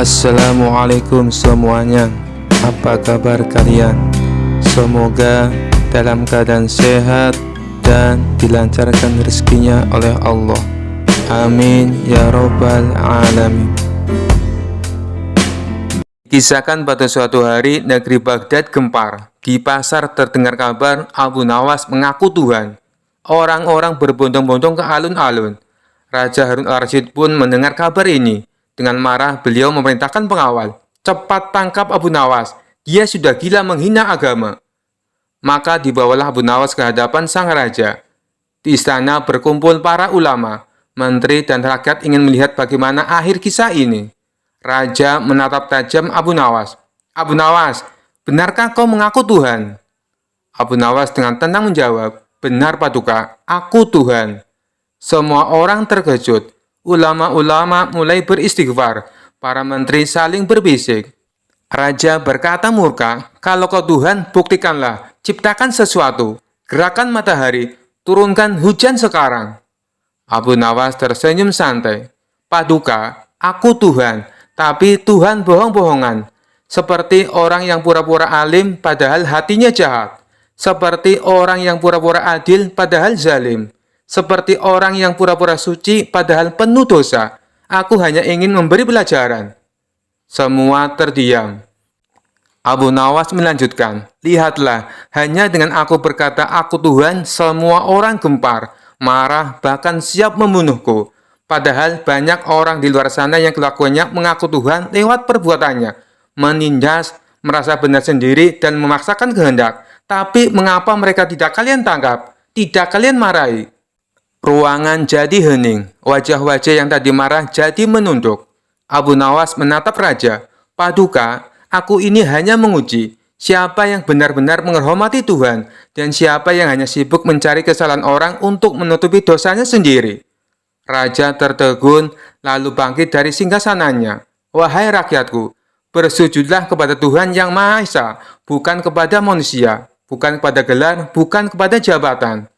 Assalamualaikum semuanya. Apa kabar kalian? Semoga dalam keadaan sehat dan dilancarkan rezekinya oleh Allah. Amin ya robbal alamin. Kisahkan pada suatu hari negeri Baghdad gempar. Di pasar terdengar kabar Abu Nawas mengaku Tuhan. Orang-orang berbondong-bondong ke alun-alun. Raja Harun al-Rasyid pun mendengar kabar ini. Dengan marah, beliau memerintahkan pengawal, cepat tangkap Abu Nawas, dia sudah gila menghina agama. Maka dibawalah Abu Nawas ke hadapan sang raja. Di istana berkumpul para ulama, menteri dan rakyat ingin melihat bagaimana akhir kisah ini. Raja menatap tajam Abu Nawas. Abu Nawas, benarkah kau mengaku Tuhan? Abu Nawas dengan tenang menjawab, benar Paduka, aku Tuhan. Semua orang terkejut. Ulama-ulama mulai beristighfar, para menteri saling berbisik. Raja berkata murka, kalau kau Tuhan, buktikanlah, ciptakan sesuatu, gerakan matahari, turunkan hujan sekarang. Abu Nawas tersenyum santai, Paduka, aku Tuhan, tapi Tuhan bohong-bohongan. Seperti orang yang pura-pura alim padahal hatinya jahat. Seperti orang yang pura-pura adil padahal zalim. Seperti orang yang pura-pura suci padahal penuh dosa. Aku hanya ingin memberi pelajaran. Semua terdiam. Abu Nawas melanjutkan, lihatlah, hanya dengan aku berkata aku Tuhan, semua orang gempar, marah, bahkan siap membunuhku. Padahal banyak orang di luar sana yang kelakuannya mengaku Tuhan lewat perbuatannya. Menindas, merasa benar sendiri, dan memaksakan kehendak. Tapi mengapa mereka tidak kalian tangkap? Tidak kalian marahi? Ruangan jadi hening, wajah-wajah yang tadi marah jadi menunduk. Abu Nawas menatap raja, Paduka, aku ini hanya menguji siapa yang benar-benar menghormati Tuhan dan siapa yang hanya sibuk mencari kesalahan orang untuk menutupi dosanya sendiri. Raja tertegun lalu bangkit dari singgasananya. Wahai rakyatku, bersujudlah kepada Tuhan yang Maha Esa, bukan kepada manusia, bukan kepada gelar, bukan kepada jabatan.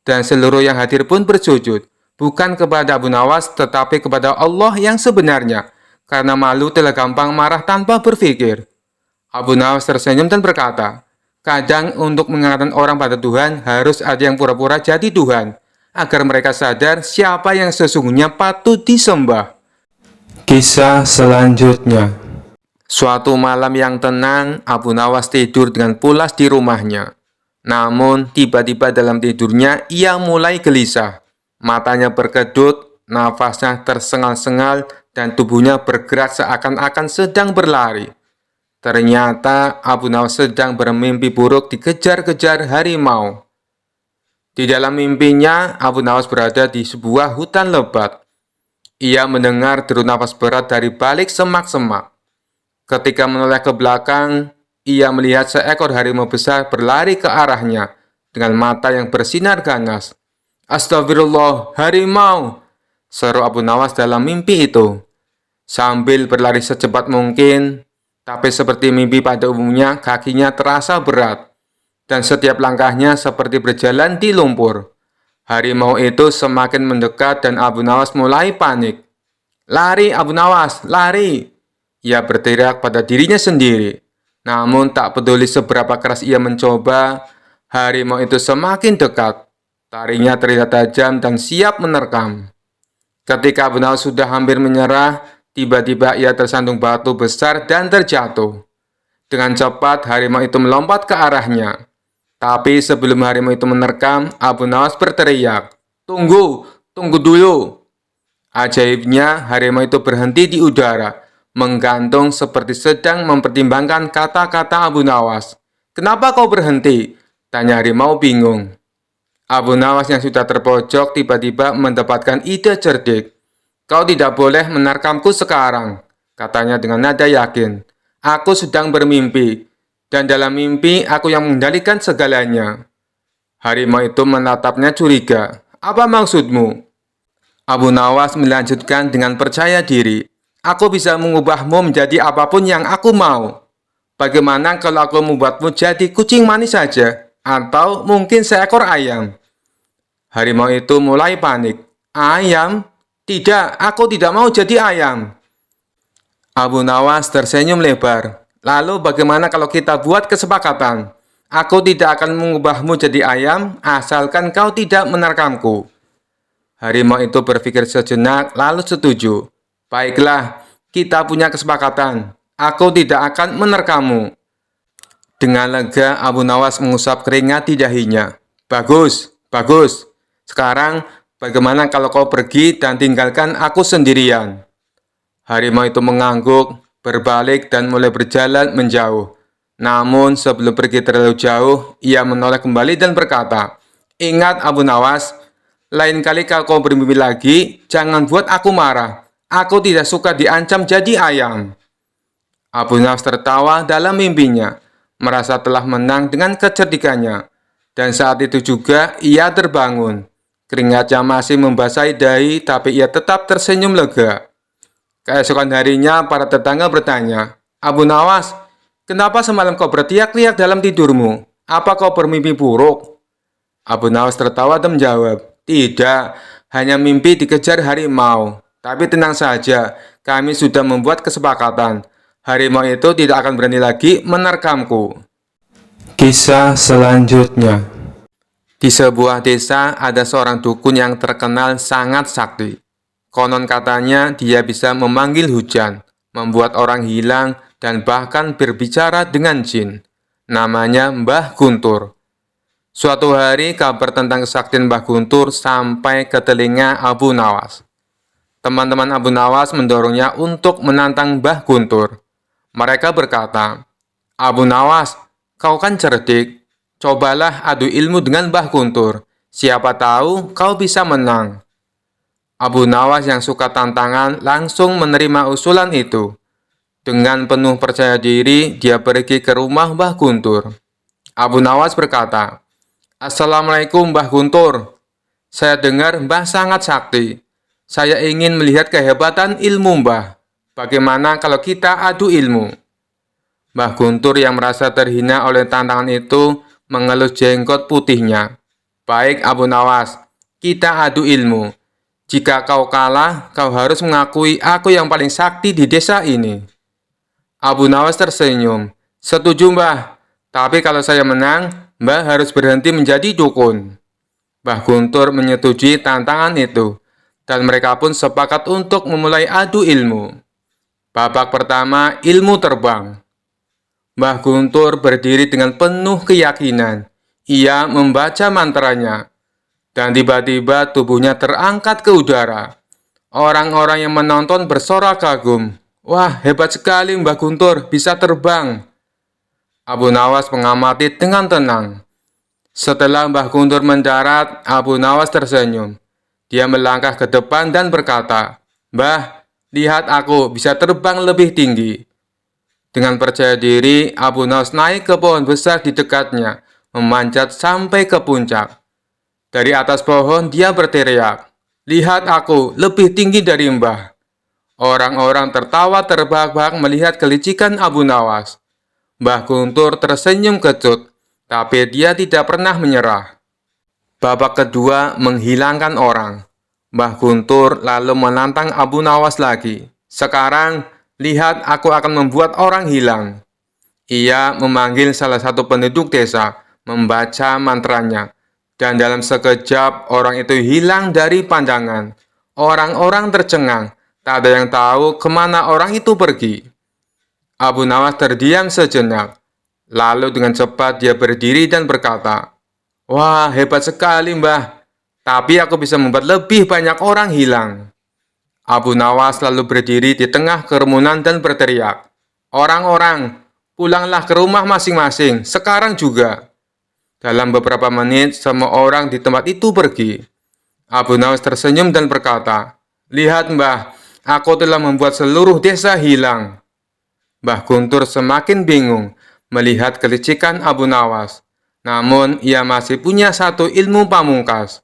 Dan seluruh yang hadir pun bersujud, bukan kepada Abu Nawas, tetapi kepada Allah yang sebenarnya, karena malu telah gampang marah tanpa berpikir. Abu Nawas tersenyum dan berkata, kadang untuk mengingatkan orang pada Tuhan, harus ada yang pura-pura jadi Tuhan, agar mereka sadar siapa yang sesungguhnya patut disembah. Kisah selanjutnya. Suatu malam yang tenang, Abu Nawas tidur dengan pulas di rumahnya. Namun, tiba-tiba dalam tidurnya, ia mulai gelisah. Matanya berkedut, nafasnya tersengal-sengal, dan tubuhnya bergerak seakan-akan sedang berlari. Ternyata, Abu Nawas sedang bermimpi buruk dikejar-kejar harimau. Di dalam mimpinya, Abu Nawas berada di sebuah hutan lebat. Ia mendengar deru nafas berat dari balik semak-semak. Ketika menoleh ke belakang, ia melihat seekor harimau besar berlari ke arahnya dengan mata yang bersinar ganas. Astagfirullah, harimau! Seru Abu Nawas dalam mimpi itu. Sambil berlari secepat mungkin, tapi seperti mimpi pada umumnya, kakinya terasa berat. Dan setiap langkahnya seperti berjalan di lumpur. Harimau itu semakin mendekat dan Abu Nawas mulai panik. Lari Abu Nawas, lari! Ia berteriak pada dirinya sendiri. Namun tak peduli seberapa keras ia mencoba, harimau itu semakin dekat. Taringnya terlihat tajam dan siap menerkam. Ketika Abu Nawas sudah hampir menyerah, tiba-tiba ia tersandung batu besar dan terjatuh. Dengan cepat harimau itu melompat ke arahnya. Tapi sebelum harimau itu menerkam, Abu Nawas berteriak, "Tunggu, tunggu dulu!" Ajaibnya, harimau itu berhenti di udara, menggantung seperti sedang mempertimbangkan kata-kata Abu Nawas. "Kenapa kau berhenti?" tanya harimau bingung. Abu Nawas yang sudah terpojok tiba-tiba mendapatkan ide cerdik. "Kau tidak boleh menerkamku sekarang," katanya dengan nada yakin. "Aku sedang bermimpi, dan dalam mimpi aku yang mengendalikan segalanya." Harimau itu menatapnya curiga. "Apa maksudmu?" Abu Nawas melanjutkan dengan percaya diri. "Aku bisa mengubahmu menjadi apapun yang aku mau. Bagaimana kalau aku membuatmu jadi kucing manis saja? Atau mungkin seekor ayam?" Harimau itu mulai panik. "Ayam? Tidak, aku tidak mau jadi ayam." Abu Nawas tersenyum lebar. Lalu bagaimana kalau kita buat kesepakatan? Aku tidak akan mengubahmu jadi ayam, asalkan kau tidak menerkamku. Harimau itu berpikir sejenak, lalu setuju. Baiklah, kita punya kesepakatan. Aku tidak akan menerkammu. Dengan lega, Abu Nawas mengusap keringat di dahinya. Bagus, bagus. Sekarang, bagaimana kalau kau pergi dan tinggalkan aku sendirian? Harimau itu mengangguk, berbalik dan mulai berjalan menjauh. Namun sebelum pergi terlalu jauh, ia menoleh kembali dan berkata, "Ingat Abu Nawas, lain kali kalau kau bermimpi lagi, jangan buat aku marah. Aku tidak suka diancam jadi ayam." Abu Nawas tertawa dalam mimpinya, merasa telah menang dengan kecerdikannya. Dan saat itu juga ia terbangun. Keringatnya masih membasahi dahi, tapi ia tetap tersenyum lega. Keesokan harinya, para tetangga bertanya, "Abu Nawas, kenapa semalam kau berteriak-teriak dalam tidurmu? Apa kau bermimpi buruk?" Abu Nawas tertawa dan menjawab, "Tidak, hanya mimpi dikejar harimau. Tapi tenang saja, kami sudah membuat kesepakatan. Harimau itu tidak akan berani lagi menerkamku." Kisah selanjutnya. Di sebuah desa ada seorang dukun yang terkenal sangat sakti. Konon katanya dia bisa memanggil hujan, membuat orang hilang, dan bahkan berbicara dengan jin. Namanya Mbah Guntur. Suatu hari kabar tentang kesaktian Mbah Guntur sampai ke telinga Abu Nawas. Teman-teman Abu Nawas mendorongnya untuk menantang Mbah Guntur. Mereka berkata, "Abu Nawas, kau kan cerdik. Cobalah adu ilmu dengan Mbah Guntur. Siapa tahu kau bisa menang." Abu Nawas yang suka tantangan langsung menerima usulan itu. Dengan penuh percaya diri, dia pergi ke rumah Mbah Guntur. Abu Nawas berkata, "Assalamualaikum Mbah Guntur. Saya dengar Mbah sangat sakti. Saya ingin melihat kehebatan ilmu Mbah. Bagaimana kalau kita adu ilmu?" Mbah Guntur yang merasa terhina oleh tantangan itu mengelus jenggot putihnya. "Baik Abu Nawas, kita adu ilmu. Jika kau kalah, kau harus mengakui aku yang paling sakti di desa ini." Abu Nawas tersenyum. "Setuju Mbah, tapi kalau saya menang, Mbah harus berhenti menjadi dukun." Mbah Guntur menyetujui tantangan itu, dan mereka pun sepakat untuk memulai adu ilmu. Babak pertama, ilmu terbang. Mbah Guntur berdiri dengan penuh keyakinan. Ia membaca mantranya. Dan tiba-tiba tubuhnya terangkat ke udara. Orang-orang yang menonton bersorak kagum. "Wah, hebat sekali Mbah Guntur, bisa terbang." Abu Nawas mengamati dengan tenang. Setelah Mbah Guntur mendarat, Abu Nawas tersenyum. Dia melangkah ke depan dan berkata, "Mbah, lihat aku bisa terbang lebih tinggi." Dengan percaya diri, Abu Nawas naik ke pohon besar di dekatnya, memanjat sampai ke puncak. Dari atas pohon, dia berteriak, "Lihat aku, lebih tinggi dari Mbah." Orang-orang tertawa terbahak-bahak melihat kelicikan Abu Nawas. Mbah Guntur tersenyum kecut, tapi dia tidak pernah menyerah. Babak kedua, menghilangkan orang. Mbah Guntur lalu menantang Abu Nawas lagi. "Sekarang, lihat aku akan membuat orang hilang." Ia memanggil salah satu penduduk desa, membaca mantranya. Dan dalam sekejap, orang itu hilang dari pandangan. Orang-orang tercengang, tak ada yang tahu kemana orang itu pergi. Abu Nawas terdiam sejenak. Lalu dengan cepat dia berdiri dan berkata, "Wah, hebat sekali Mbah. Tapi aku bisa membuat lebih banyak orang hilang." Abu Nawas lalu berdiri di tengah kerumunan dan berteriak, "Orang-orang, pulanglah ke rumah masing-masing, sekarang juga." Dalam beberapa menit, semua orang di tempat itu pergi. Abu Nawas tersenyum dan berkata, "Lihat Mbah, aku telah membuat seluruh desa hilang." Mbah Guntur semakin bingung melihat kelicikan Abu Nawas. Namun, ia masih punya satu ilmu pamungkas.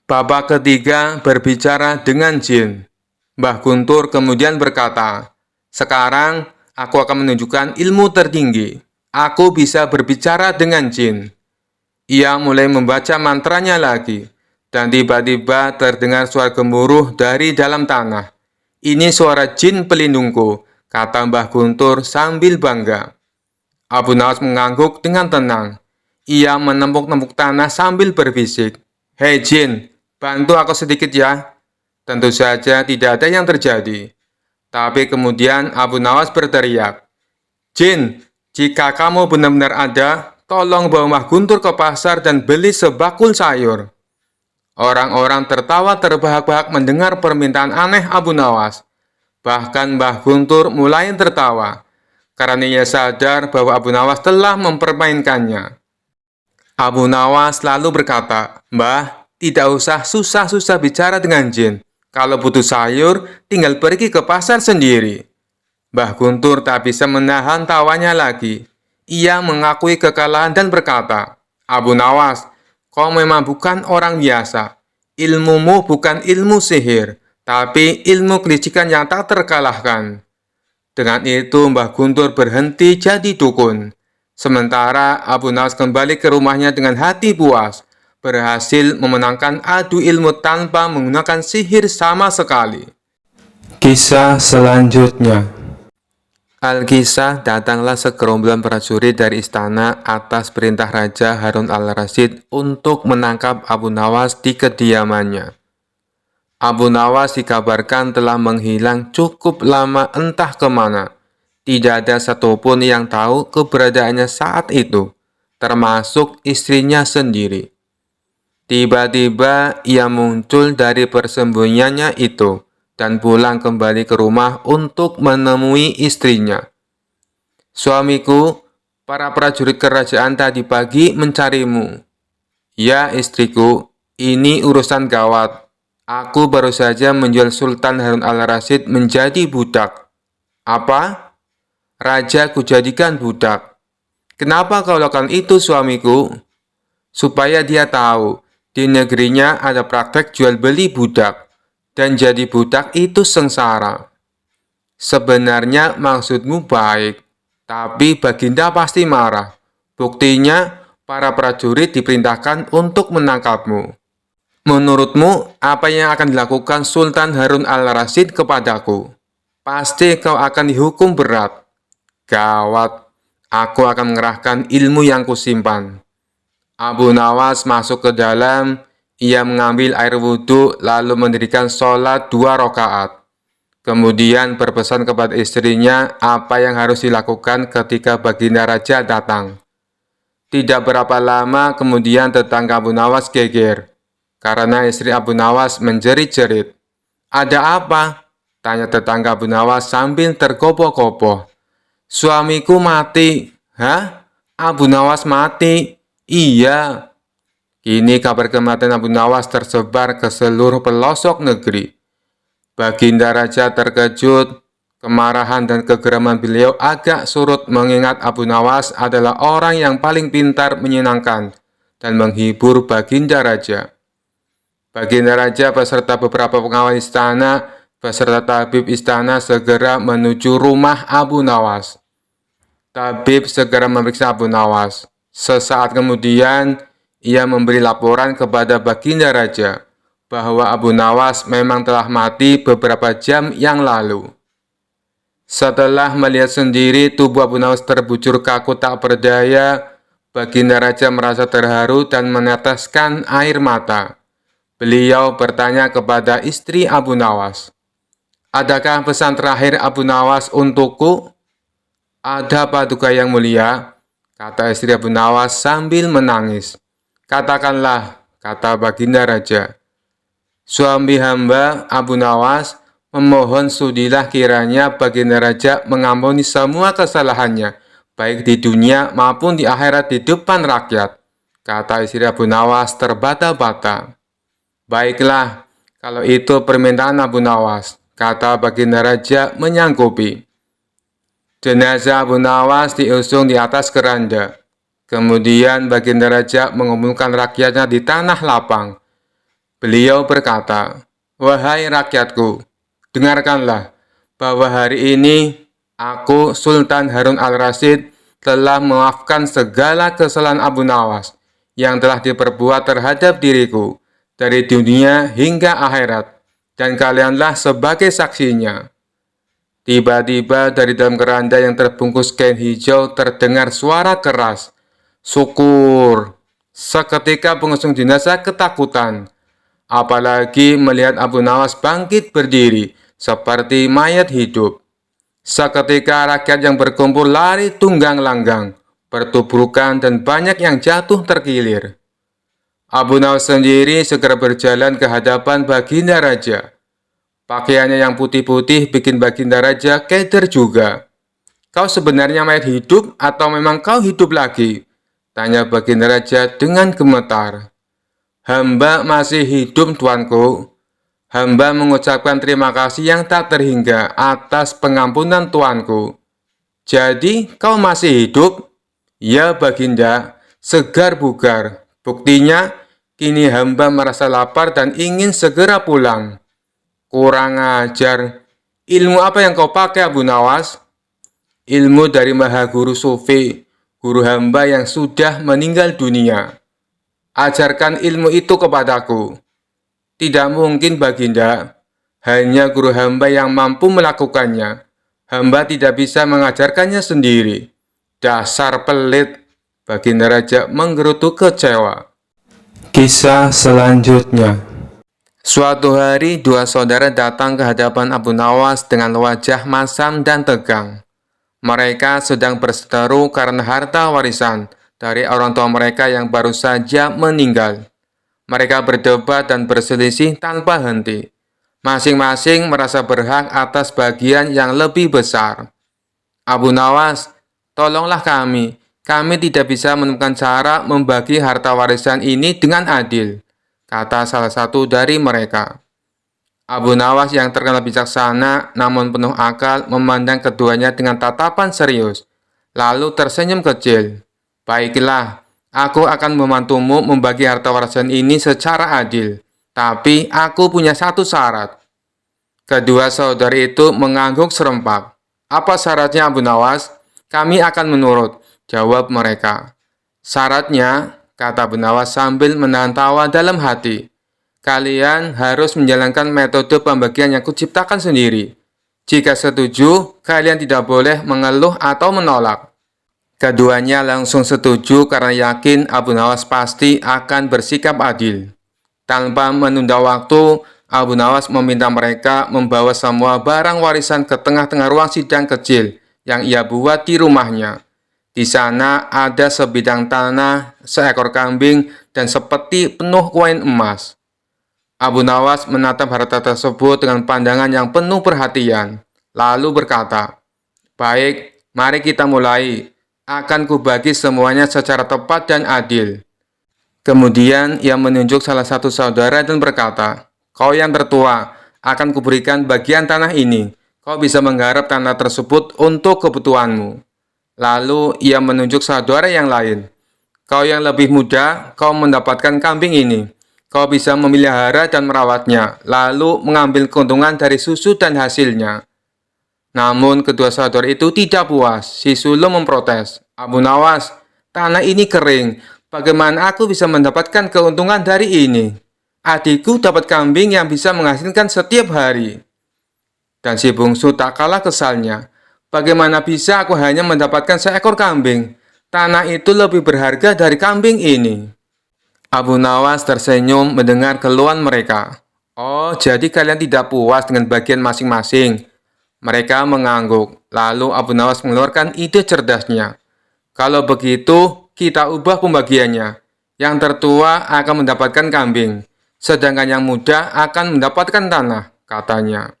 Babak ketiga, berbicara dengan jin. Mbah Guntur kemudian berkata, "Sekarang, aku akan menunjukkan ilmu tertinggi. Aku bisa berbicara dengan jin." Ia mulai membaca mantranya lagi, dan tiba-tiba terdengar suara gemuruh dari dalam tanah. "Ini suara jin pelindungku. kata Mbah Guntur sambil bangga. Abu Nawas mengangguk dengan tenang. Ia menempuk-nempuk tanah sambil berbisik. "Hei Jin, bantu aku sedikit ya." Tentu saja tidak ada yang terjadi. Tapi kemudian Abu Nawas berteriak, "Jin, jika kamu benar-benar ada, tolong bawa Mbah Guntur ke pasar dan beli sebakul sayur." Orang-orang tertawa terbahak-bahak mendengar permintaan aneh Abu Nawas. Bahkan Mbah Guntur mulai tertawa, karena ia sadar bahwa Abu Nawas telah mempermainkannya. Abu Nawas lalu berkata, "Mbah, tidak usah susah-susah bicara dengan Jin. Kalau butuh sayur, tinggal pergi ke pasar sendiri." Mbah Guntur tak bisa menahan tawanya lagi. Ia mengakui kekalahan dan berkata, "Abu Nawas, kau memang bukan orang biasa. Ilmumu bukan ilmu sihir, tapi ilmu kelicikan yang tak terkalahkan." Dengan itu Mbah Guntur berhenti jadi dukun. Sementara Abu Nawas kembali ke rumahnya dengan hati puas, berhasil memenangkan adu ilmu tanpa menggunakan sihir sama sekali. Kisah selanjutnya. Alkisah, datanglah segerombolan prajurit dari istana atas perintah Raja Harun al-Rasyid untuk menangkap Abu Nawas di kediamannya. Abu Nawas dikabarkan telah menghilang cukup lama entah kemana. Tidak ada satupun yang tahu keberadaannya saat itu, termasuk istrinya sendiri. Tiba-tiba ia muncul dari persembunyiannya itu dan pulang kembali ke rumah untuk menemui istrinya. "Suamiku, para prajurit kerajaan tadi pagi mencarimu." "Ya istriku, ini urusan gawat. Aku baru saja menjual Sultan Harun al-Rasyid menjadi budak." "Apa? Raja kujadikan budak. Kenapa kau lakukan itu suamiku?" "Supaya dia tahu, di negerinya ada praktek jual beli budak, dan jadi budak itu sengsara." "Sebenarnya maksudmu baik, tapi Baginda pasti marah. Buktinya, para prajurit diperintahkan untuk menangkapmu. Menurutmu, apa yang akan dilakukan Sultan Harun al-Rasyid kepadaku? Pasti kau akan dihukum berat." "Gawat, aku akan mengerahkan ilmu yang kusimpan." Abu Nawas masuk ke dalam. Ia mengambil air wudhu lalu mendirikan sholat 2 rakaat. Kemudian berpesan kepada istrinya apa yang harus dilakukan ketika Baginda Raja datang. Tidak berapa lama kemudian tetangga Abu Nawas geger, karena istri Abu Nawas menjerit-jerit. "Ada apa?" tanya tetangga Abu Nawas sambil tergopoh-gopoh. "Suamiku mati." "Hah? Abu Nawas mati?" "Iya." Kini kabar kematian Abu Nawas tersebar ke seluruh pelosok negeri. Baginda Raja terkejut. Kemarahan dan kegeraman beliau agak surut mengingat Abu Nawas adalah orang yang paling pintar menyenangkan dan menghibur Baginda Raja. Baginda Raja beserta beberapa pengawal istana beserta tabib istana segera menuju rumah Abu Nawas. Tabib segera memeriksa Abu Nawas. Sesaat kemudian, ia memberi laporan kepada Baginda Raja bahwa Abu Nawas memang telah mati beberapa jam yang lalu. Setelah melihat sendiri tubuh Abu Nawas terbujur kaku tak berdaya, Baginda Raja merasa terharu dan meneteskan air mata. Beliau bertanya kepada istri Abu Nawas, "Adakah pesan terakhir Abu Nawas untukku?" "Ada Paduka yang mulia," kata istri Abu Nawas sambil menangis. "Katakanlah," kata Baginda Raja. "Suami hamba, Abu Nawas, memohon sudilah kiranya Baginda Raja mengampuni semua kesalahannya, baik di dunia maupun di akhirat di depan rakyat," kata istri Abu Nawas terbata-bata. "Baiklah, kalau itu permintaan Abu Nawas," kata Baginda Raja menyanggupi. Jenazah Abu Nawas diusung di atas keranda. Kemudian Baginda Raja mengumpulkan rakyatnya di tanah lapang. Beliau berkata, "Wahai rakyatku, dengarkanlah bahwa hari ini aku, Sultan Harun al-Rasyid, telah memaafkan segala kesalahan Abu Nawas yang telah diperbuat terhadap diriku dari dunia hingga akhirat, dan kalianlah sebagai saksinya." Tiba-tiba dari dalam keranda yang terbungkus kain hijau terdengar suara keras. Syukur. Seketika pengusung jenazah ketakutan. Apalagi melihat Abu Nawas bangkit berdiri seperti mayat hidup. Seketika rakyat yang berkumpul lari tunggang langgang, bertubrukan dan banyak yang jatuh terkilir. Abu Nawas sendiri segera berjalan ke hadapan Baginda Raja. Pakaiannya yang putih-putih bikin Baginda Raja keder juga. Kau sebenarnya mayat hidup atau memang kau hidup lagi? Tanya Baginda Raja dengan gemetar. Hamba masih hidup, tuanku. Hamba mengucapkan terima kasih yang tak terhingga atas pengampunan tuanku. Jadi kau masih hidup? Ya Baginda, segar bugar. Buktinya, kini hamba merasa lapar dan ingin segera pulang. Kurang ajar. Ilmu apa yang kau pakai, Abu Nawas? Ilmu dari Maha Guru Sufi, guru hamba yang sudah meninggal dunia. Ajarkan ilmu itu kepadaku. Tidak mungkin, Baginda. Hanya guru hamba yang mampu melakukannya. Hamba tidak bisa mengajarkannya sendiri. Dasar pelit. Baginda Raja menggerutu kecewa. Kisah selanjutnya. Suatu hari, dua saudara datang ke hadapan Abu Nawas dengan wajah masam dan tegang. Mereka sedang berseteru karena harta warisan dari orang tua mereka yang baru saja meninggal. Mereka berdebat dan berselisih tanpa henti. Masing-masing merasa berhak atas bagian yang lebih besar. Abu Nawas, tolonglah kami. Kami tidak bisa menemukan cara membagi harta warisan ini dengan adil, kata salah satu dari mereka. Abu Nawas yang terkenal bijaksana namun penuh akal memandang keduanya dengan tatapan serius, lalu tersenyum kecil. Baiklah, aku akan membantumu membagi harta warisan ini secara adil, tapi aku punya satu syarat. Kedua saudari itu mengangguk serempak. Apa syaratnya, Abu Nawas? Kami akan menurut, jawab mereka. Syaratnya, kata Abu Nawas sambil menahan tawa dalam hati. Kalian harus menjalankan metode pembagian yang kuciptakan sendiri. Jika setuju, kalian tidak boleh mengeluh atau menolak. Keduanya langsung setuju karena yakin Abu Nawas pasti akan bersikap adil. Tanpa menunda waktu, Abu Nawas meminta mereka membawa semua barang warisan ke tengah-tengah ruang sidang kecil yang ia buat di rumahnya. Di sana ada sebidang tanah, seekor kambing, dan sepeti penuh koin emas. Abu Nawas menatap harta tersebut dengan pandangan yang penuh perhatian, lalu berkata, "Baik, mari kita mulai. Akan kubagi semuanya secara tepat dan adil." Kemudian ia menunjuk salah satu saudara dan berkata, "Kau yang tertua, akan kuberikan bagian tanah ini. Kau bisa menggarap tanah tersebut untuk kebutuhanmu." Lalu ia menunjuk saudara yang lain. "Kau yang lebih muda, kau mendapatkan kambing ini. Kau bisa memelihara dan merawatnya, lalu mengambil keuntungan dari susu dan hasilnya." Namun kedua saudara itu tidak puas. Si sulung memprotes, "Abu Nawas, tanah ini kering. Bagaimana aku bisa mendapatkan keuntungan dari ini? Adikku dapat kambing yang bisa menghasilkan setiap hari." Dan si bungsu tak kalah kesalnya. "Bagaimana bisa aku hanya mendapatkan seekor kambing? Tanah itu lebih berharga dari kambing ini." Abu Nawas tersenyum mendengar keluhan mereka. "Oh, jadi kalian tidak puas dengan bagian masing-masing?" Mereka mengangguk. Lalu Abu Nawas mengeluarkan ide cerdasnya. "Kalau begitu, kita ubah pembagiannya. Yang tertua akan mendapatkan kambing, sedangkan yang muda akan mendapatkan tanah," katanya.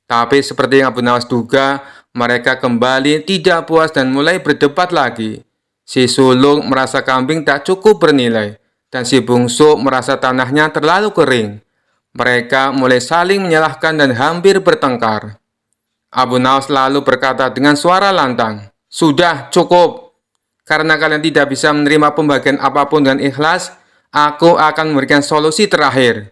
Tapi seperti yang Abu Nawas duga, mereka kembali tidak puas dan mulai berdebat lagi. Si sulung merasa kambing tak cukup bernilai, dan si bungsu merasa tanahnya terlalu kering. Mereka mulai saling menyalahkan dan hampir bertengkar. Abu Nawas lalu berkata dengan suara lantang, "Sudah, cukup. Karena kalian tidak bisa menerima pembagian apapun dengan ikhlas, aku akan memberikan solusi terakhir.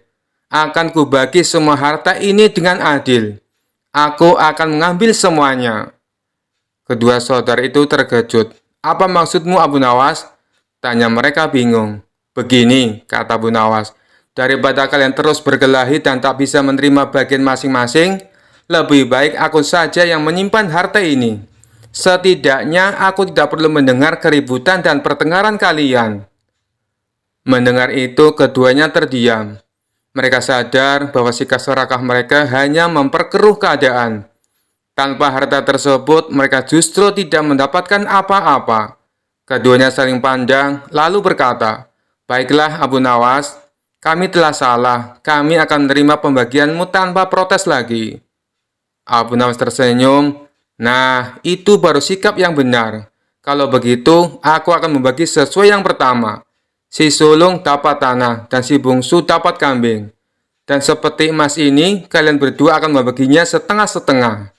Akan kubagi semua harta ini dengan adil. Aku akan mengambil semuanya." Kedua saudara itu terkejut. "Apa maksudmu, Abu Nawas?" tanya mereka bingung. "Begini," kata Abu Nawas, "daripada kalian terus berkelahi dan tak bisa menerima bagian masing-masing, Lebih baik aku saja yang menyimpan harta ini. Setidaknya aku tidak perlu mendengar keributan dan pertengkaran kalian." Mendengar itu, keduanya terdiam. Mereka sadar bahwa sikap serakah mereka hanya memperkeruh keadaan. Tanpa harta tersebut, mereka justru tidak mendapatkan apa-apa. Keduanya saling pandang, lalu berkata, "Baiklah Abu Nawas, kami telah salah. Kami akan menerima pembagianmu tanpa protes lagi." Abu Nawas tersenyum. "Nah, itu baru sikap yang benar. Kalau begitu, aku akan membagi sesuai yang pertama. Si sulung dapat tanah, dan si bungsu dapat kambing. Dan seperti emas ini, kalian berdua akan membaginya setengah-setengah."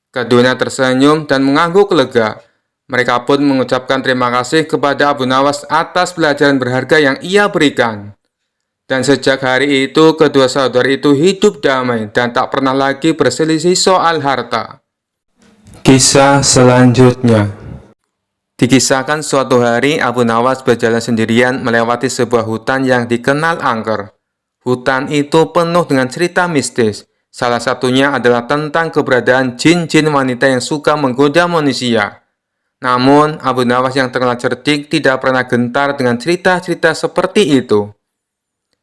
Keduanya tersenyum dan mengangguk lega. Mereka pun mengucapkan terima kasih kepada Abu Nawas atas pelajaran berharga yang ia berikan. Dan sejak hari itu, kedua saudara itu hidup damai dan tak pernah lagi berselisih soal harta. Kisah selanjutnya. Dikisahkan suatu hari Abu Nawas berjalan sendirian melewati sebuah hutan yang dikenal angker. Hutan itu penuh dengan cerita mistis. Salah satunya adalah tentang keberadaan jin-jin wanita yang suka menggoda manusia. Namun, Abu Nawas yang terkenal cerdik tidak pernah gentar dengan cerita-cerita seperti itu.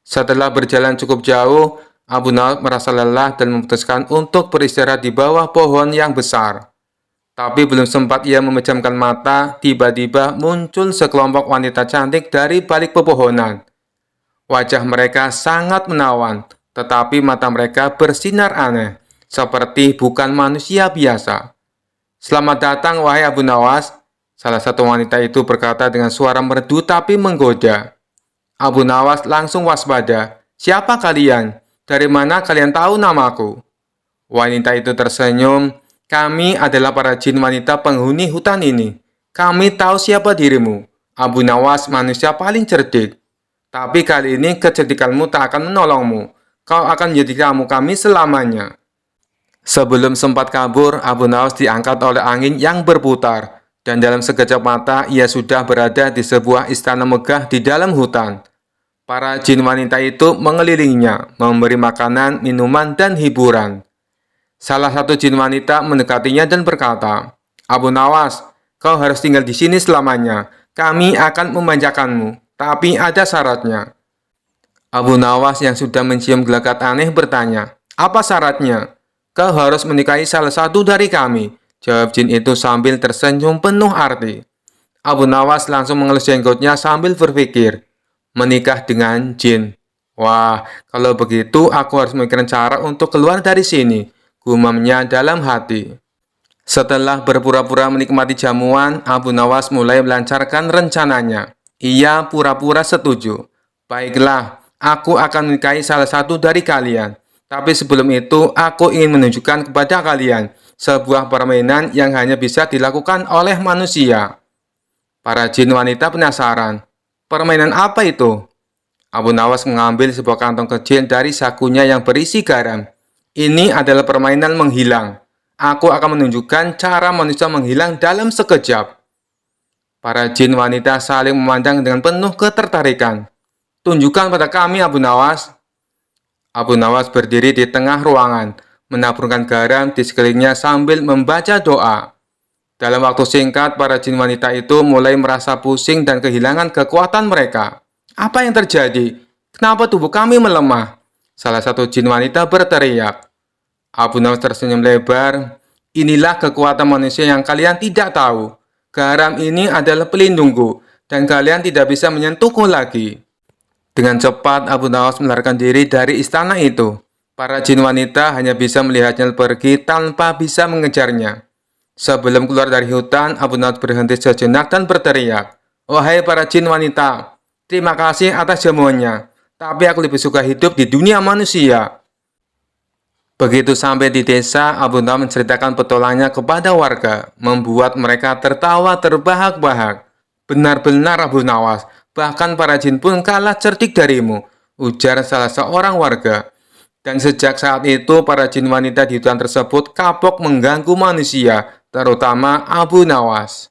Setelah berjalan cukup jauh, Abu Nawas merasa lelah dan memutuskan untuk beristirahat di bawah pohon yang besar. Tapi belum sempat ia memejamkan mata, tiba-tiba muncul sekelompok wanita cantik dari balik pepohonan. Wajah mereka sangat menawan, tetapi mata mereka bersinar aneh, seperti bukan manusia biasa. "Selamat datang, wahai Abu Nawas," salah satu wanita itu berkata dengan suara merdu tapi menggoda. Abu Nawas langsung waspada. "Siapa kalian? Dari mana kalian tahu namaku?" Wanita itu tersenyum. "Kami adalah para jin wanita penghuni hutan ini. Kami tahu siapa dirimu. Abu Nawas, manusia paling cerdik. Tapi kali ini kecerdikanmu tak akan menolongmu. Kau akan menjadi tamu kami selamanya." Sebelum sempat kabur, Abu Nawas diangkat oleh angin yang berputar, dan dalam sekejap mata ia sudah berada di sebuah istana megah di dalam hutan. Para jin wanita itu mengelilinginya, memberi makanan, minuman, dan hiburan. Salah satu jin wanita mendekatinya dan berkata, "Abu Nawas, kau harus tinggal di sini selamanya. Kami akan memanjakanmu, tapi ada syaratnya." Abu Nawas yang sudah mencium gelagat aneh bertanya, "Apa syaratnya?" "Kau harus menikahi salah satu dari kami," jawab jin itu sambil tersenyum penuh arti. Abu Nawas langsung mengelus jenggotnya sambil berpikir, menikah dengan jin. "Wah, kalau begitu aku harus memikirkan cara untuk keluar dari sini," gumamnya dalam hati. Setelah berpura-pura menikmati jamuan, Abu Nawas mulai melancarkan rencananya. Ia pura-pura setuju. "Baiklah, aku akan menikahi salah satu dari kalian. Tapi sebelum itu, aku ingin menunjukkan kepada kalian sebuah permainan yang hanya bisa dilakukan oleh manusia." Para jin wanita penasaran. "Permainan apa itu?" Abu Nawas mengambil sebuah kantong kecil dari sakunya yang berisi garam. "Ini adalah permainan menghilang. Aku akan menunjukkan cara manusia menghilang dalam sekejap." Para jin wanita saling memandang dengan penuh ketertarikan. "Tunjukkan pada kami, Abu Nawas." Abu Nawas berdiri di tengah ruangan, menaburkan garam di sekelilingnya sambil membaca doa. Dalam waktu singkat, para jin wanita itu mulai merasa pusing dan kehilangan kekuatan mereka. "Apa yang terjadi? Kenapa tubuh kami melemah?" salah satu jin wanita berteriak. Abu Nawas tersenyum lebar. "Inilah kekuatan manusia yang kalian tidak tahu. Garam ini adalah pelindungku, dan kalian tidak bisa menyentuhku lagi." Dengan cepat, Abu Nawas melarikan diri dari istana itu. Para jin wanita hanya bisa melihatnya pergi tanpa bisa mengejarnya. Sebelum keluar dari hutan, Abu Nawas berhenti sejenak dan berteriak, "Wahai para jin wanita, terima kasih atas jamuannya, tapi aku lebih suka hidup di dunia manusia." Begitu sampai di desa, Abu Nawas menceritakan petualangannya kepada warga, membuat mereka tertawa terbahak-bahak. "Benar-benar Abu Nawas, bahkan para jin pun kalah cerdik darimu," ujar salah seorang warga. Dan sejak saat itu, para jin wanita di hutan tersebut kapok mengganggu manusia, terutama Abu Nawas.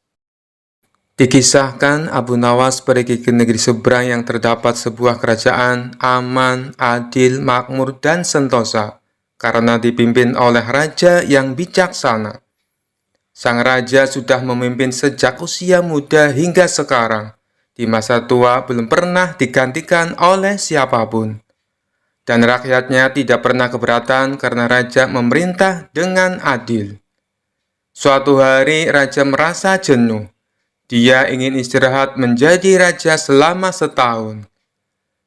Dikisahkan Abu Nawas pergi ke negeri seberang yang terdapat sebuah kerajaan aman, adil, makmur, dan sentosa. karena dipimpin oleh raja yang bijaksana. Sang raja sudah memimpin sejak usia muda hingga sekarang. Di masa tua belum pernah digantikan oleh siapapun. Dan rakyatnya tidak pernah keberatan karena raja memerintah dengan adil. Suatu hari raja merasa jenuh. Dia ingin istirahat menjadi raja selama setahun.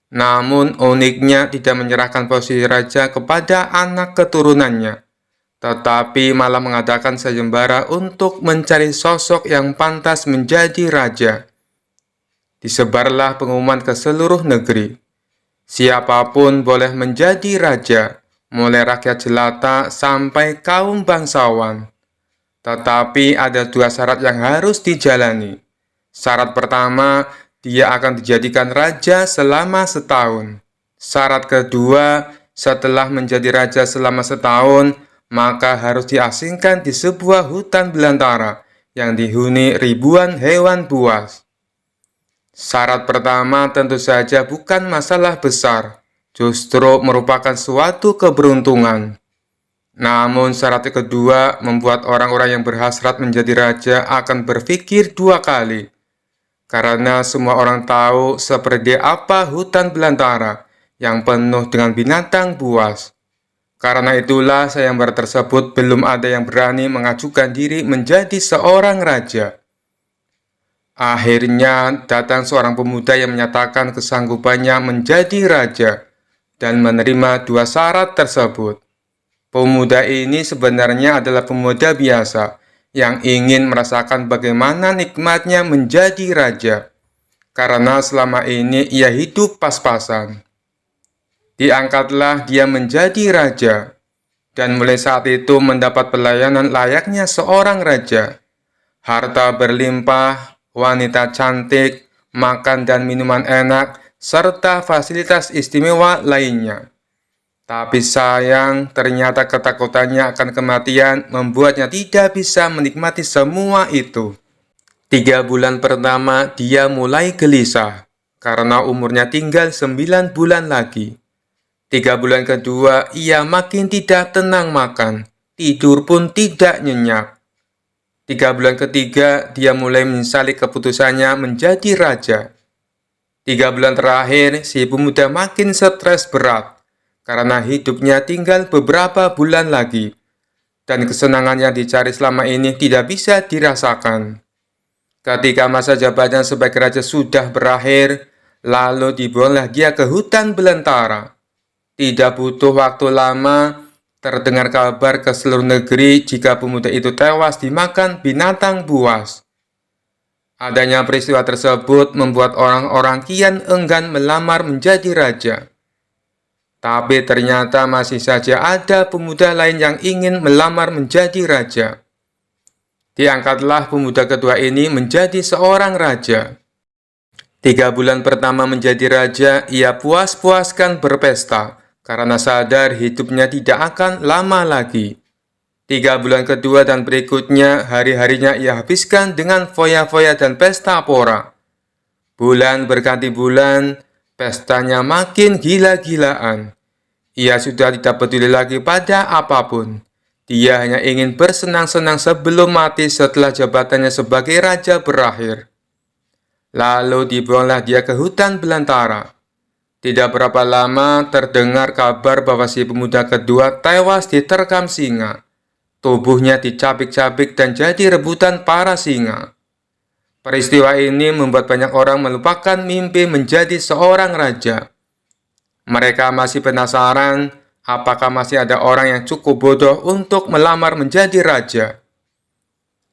Namun uniknya tidak menyerahkan posisi raja kepada anak keturunannya, tetapi malah mengadakan sayembara untuk mencari sosok yang pantas menjadi raja. Disebarlah pengumuman ke seluruh negeri. Siapapun boleh menjadi raja, mulai rakyat jelata sampai kaum bangsawan. Tetapi ada dua syarat yang harus dijalani. Syarat pertama, dia akan dijadikan raja selama setahun. Syarat kedua, setelah menjadi raja selama setahun, maka harus diasingkan di sebuah hutan belantara yang dihuni ribuan hewan buas. Syarat pertama tentu saja bukan masalah besar, justru merupakan suatu keberuntungan. Namun syarat kedua membuat orang-orang yang berhasrat menjadi raja akan berpikir dua kali. Karena semua orang tahu seperti apa hutan belantara yang penuh dengan binatang buas. Karena itulah sayembara tersebut belum ada yang berani mengajukan diri menjadi seorang raja. Akhirnya datang seorang pemuda yang menyatakan kesanggupannya menjadi raja dan menerima dua syarat tersebut. Pemuda ini sebenarnya adalah pemuda biasa yang ingin merasakan bagaimana nikmatnya menjadi raja, karena selama ini ia hidup pas-pasan. Diangkatlah dia menjadi raja, dan mulai saat itu mendapat pelayanan layaknya seorang raja. Harta berlimpah, wanita cantik, makan dan minuman enak, serta fasilitas istimewa lainnya. Tapi sayang, ternyata ketakutannya akan kematian membuatnya tidak bisa menikmati semua itu. 3 bulan pertama, dia mulai gelisah, karena umurnya tinggal 9 bulan lagi. 3 bulan kedua, ia makin tidak tenang makan, tidur pun tidak nyenyak. 3 bulan ketiga, dia mulai menyesali keputusannya menjadi raja. 3 bulan terakhir, si pemuda makin stres berat, karena hidupnya tinggal beberapa bulan lagi, dan kesenangan yang dicari selama ini tidak bisa dirasakan. Ketika masa jabatan sebagai raja sudah berakhir, lalu dibuanglah dia ke hutan belantara. Tidak butuh waktu lama, terdengar kabar ke seluruh negeri jika pemuda itu tewas dimakan binatang buas. Adanya peristiwa tersebut membuat orang-orang kian enggan melamar menjadi raja. Tapi ternyata masih saja ada pemuda lain yang ingin melamar menjadi raja. Diangkatlah pemuda kedua ini menjadi seorang raja. 3 bulan pertama menjadi raja, ia puas-puaskan berpesta, karena sadar hidupnya tidak akan lama lagi. 3 bulan kedua dan berikutnya, hari-harinya ia habiskan dengan foya-foya dan pesta pora. Bulan berganti bulan, pestanya makin gila-gilaan. Ia sudah tidak peduli lagi pada apapun. Dia hanya ingin bersenang-senang sebelum mati setelah jabatannya sebagai raja berakhir. Lalu dibuanglah dia ke hutan belantara. Tidak berapa lama terdengar kabar bahwa si pemuda kedua tewas diterkam singa. Tubuhnya dicabik-cabik dan jadi rebutan para singa. Peristiwa ini membuat banyak orang melupakan mimpi menjadi seorang raja. Mereka masih penasaran apakah masih ada orang yang cukup bodoh untuk melamar menjadi raja.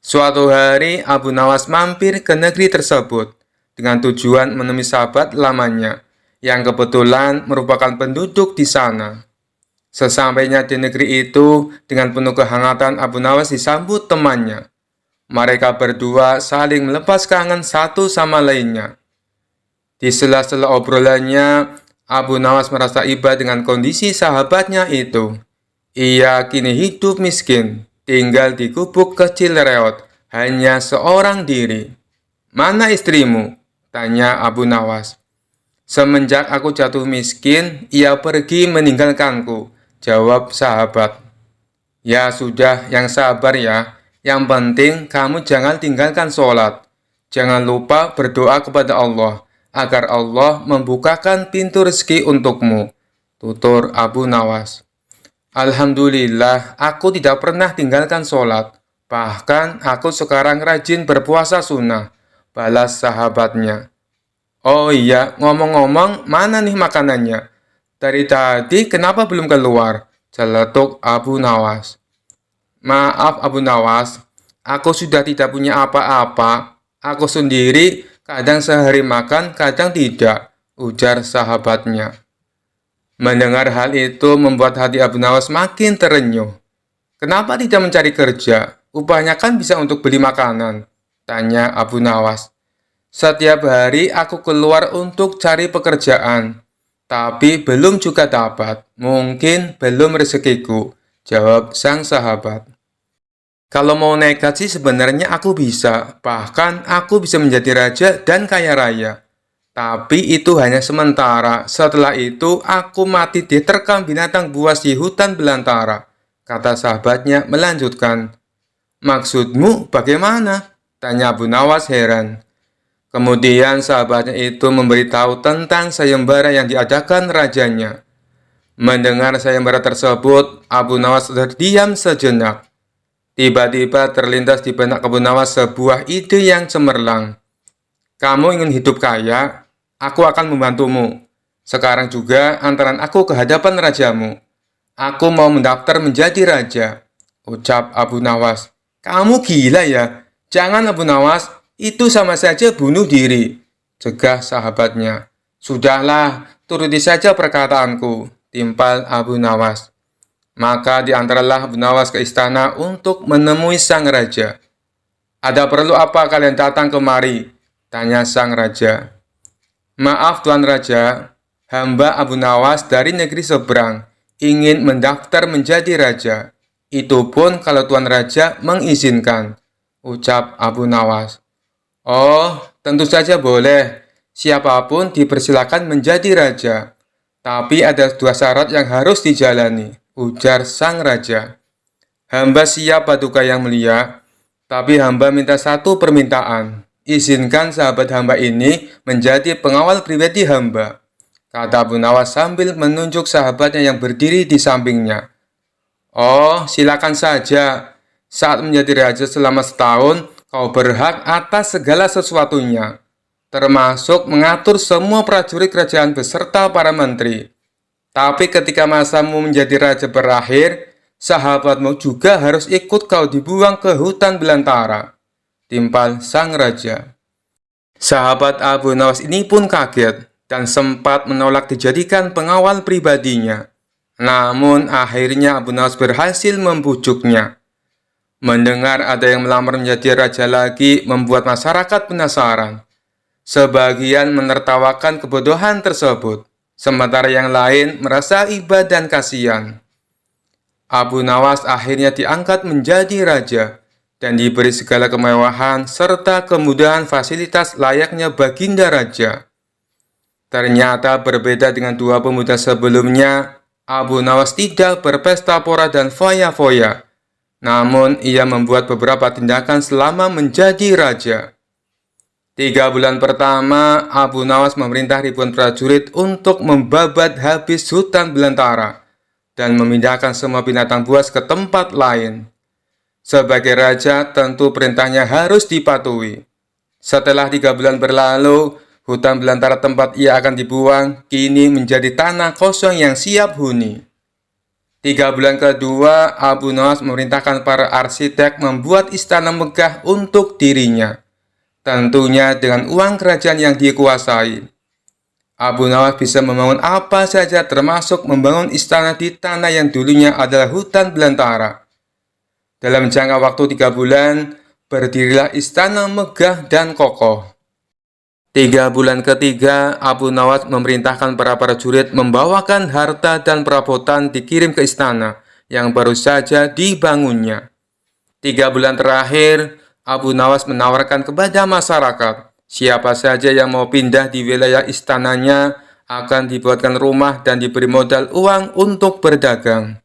Suatu hari Abu Nawas mampir ke negeri tersebut dengan tujuan menemui sahabat lamanya yang kebetulan merupakan penduduk di sana. Sesampainya di negeri itu, dengan penuh kehangatan Abu Nawas disambut temannya. Mereka berdua saling melepas kangen satu sama lainnya. Di sela-sela obrolannya, Abu Nawas merasa iba dengan kondisi sahabatnya itu. Ia kini hidup miskin, tinggal di gubuk kecil reot, hanya seorang diri. "Mana istrimu?" tanya Abu Nawas. "Semenjak aku jatuh miskin, ia pergi meninggalkanku," jawab sahabat. Ya sudah, yang sabar ya. Yang penting kamu jangan tinggalkan sholat. Jangan lupa berdoa kepada Allah, agar Allah membukakan pintu rezeki untukmu. Tutur Abu Nawas. Alhamdulillah, aku tidak pernah tinggalkan sholat. Bahkan aku sekarang rajin berpuasa sunnah. Balas sahabatnya. Oh iya, ngomong-ngomong, mana nih makanannya? Dari tadi kenapa belum keluar? Celetuk Abu Nawas. Maaf Abu Nawas, aku sudah tidak punya apa-apa. Aku sendiri kadang sehari makan, kadang tidak, ujar sahabatnya. Mendengar hal itu membuat hati Abu Nawas makin terenyuh. Kenapa tidak mencari kerja? Upahnya kan bisa untuk beli makanan, tanya Abu Nawas. Setiap hari aku keluar untuk cari pekerjaan, tapi belum juga dapat. Mungkin belum rezekiku, jawab sang sahabat. Kalau mau nekat sih sebenarnya aku bisa. Bahkan aku bisa menjadi raja dan kaya raya. Tapi itu hanya sementara. Setelah itu aku mati diterkam binatang buas di hutan belantara. Kata sahabatnya melanjutkan. Maksudmu bagaimana? Tanya Abu Nawas heran. Kemudian sahabatnya itu memberitahu tentang sayembara yang diadakan rajanya. Mendengar sayembara tersebut, Abu Nawas terdiam sejenak. Tiba-tiba terlintas di benak Abu Nawas sebuah ide yang cemerlang. Kamu ingin hidup kaya? Aku akan membantumu. Sekarang juga antaran aku ke hadapan rajamu. Aku mau mendaftar menjadi raja, ucap Abu Nawas. Kamu gila ya? Jangan Abu Nawas, itu sama saja bunuh diri, cegah sahabatnya. Sudahlah, turuti saja perkataanku, timpal Abu Nawas. Maka diantaralah Abu Nawas ke istana untuk menemui sang raja. Ada perlu apa kalian datang kemari? Tanya sang raja. Maaf Tuan Raja, hamba Abu Nawas dari negeri seberang ingin mendaftar menjadi raja. Itu pun kalau Tuan Raja mengizinkan, ucap Abu Nawas. Oh, tentu saja boleh. Siapapun dipersilakan menjadi raja. Tapi ada dua syarat yang harus dijalani, ujar sang raja. Hamba siap paduka yang mulia, tapi hamba minta satu permintaan. Izinkan sahabat hamba ini menjadi pengawal pribadi hamba, kata Abu Nawas sambil menunjuk sahabatnya yang berdiri di sampingnya. Oh, silakan saja. Saat menjadi raja selama setahun, kau berhak atas segala sesuatunya, termasuk mengatur semua prajurit kerajaan beserta para menteri. Tapi ketika masamu menjadi raja berakhir, sahabatmu juga harus ikut kau dibuang ke hutan belantara, timpal sang raja. Sahabat Abu Nawas ini pun kaget dan sempat menolak dijadikan pengawal pribadinya. Namun akhirnya Abu Nawas berhasil membujuknya. Mendengar ada yang melamar menjadi raja lagi membuat masyarakat penasaran. Sebagian menertawakan kebodohan tersebut, sementara yang lain merasa iba dan kasihan. Abu Nawas akhirnya diangkat menjadi raja dan diberi segala kemewahan serta kemudahan fasilitas layaknya baginda raja. Ternyata berbeda dengan dua pemuda sebelumnya, Abu Nawas tidak berpesta pora dan foya-foya. Namun, ia membuat beberapa tindakan selama menjadi raja. 3 bulan pertama, Abu Nawas memerintah ribuan prajurit untuk membabat habis hutan belantara dan memindahkan semua binatang buas ke tempat lain. Sebagai raja, tentu perintahnya harus dipatuhi. Setelah 3 bulan berlalu, hutan belantara tempat ia akan dibuang kini menjadi tanah kosong yang siap huni. 3 bulan kedua, Abu Nawas memerintahkan para arsitek membuat istana megah untuk dirinya, tentunya dengan uang kerajaan yang dikuasai. Abu Nawas bisa membangun apa saja termasuk membangun istana di tanah yang dulunya adalah hutan belantara. Dalam jangka waktu 3 bulan, berdirilah istana megah dan kokoh. 3 bulan ketiga, Abu Nawas memerintahkan para prajurit membawakan harta dan perabotan dikirim ke istana yang baru saja dibangunnya. 3 bulan terakhir, Abu Nawas menawarkan kepada masyarakat, siapa saja yang mau pindah di wilayah istananya akan dibuatkan rumah dan diberi modal uang untuk berdagang.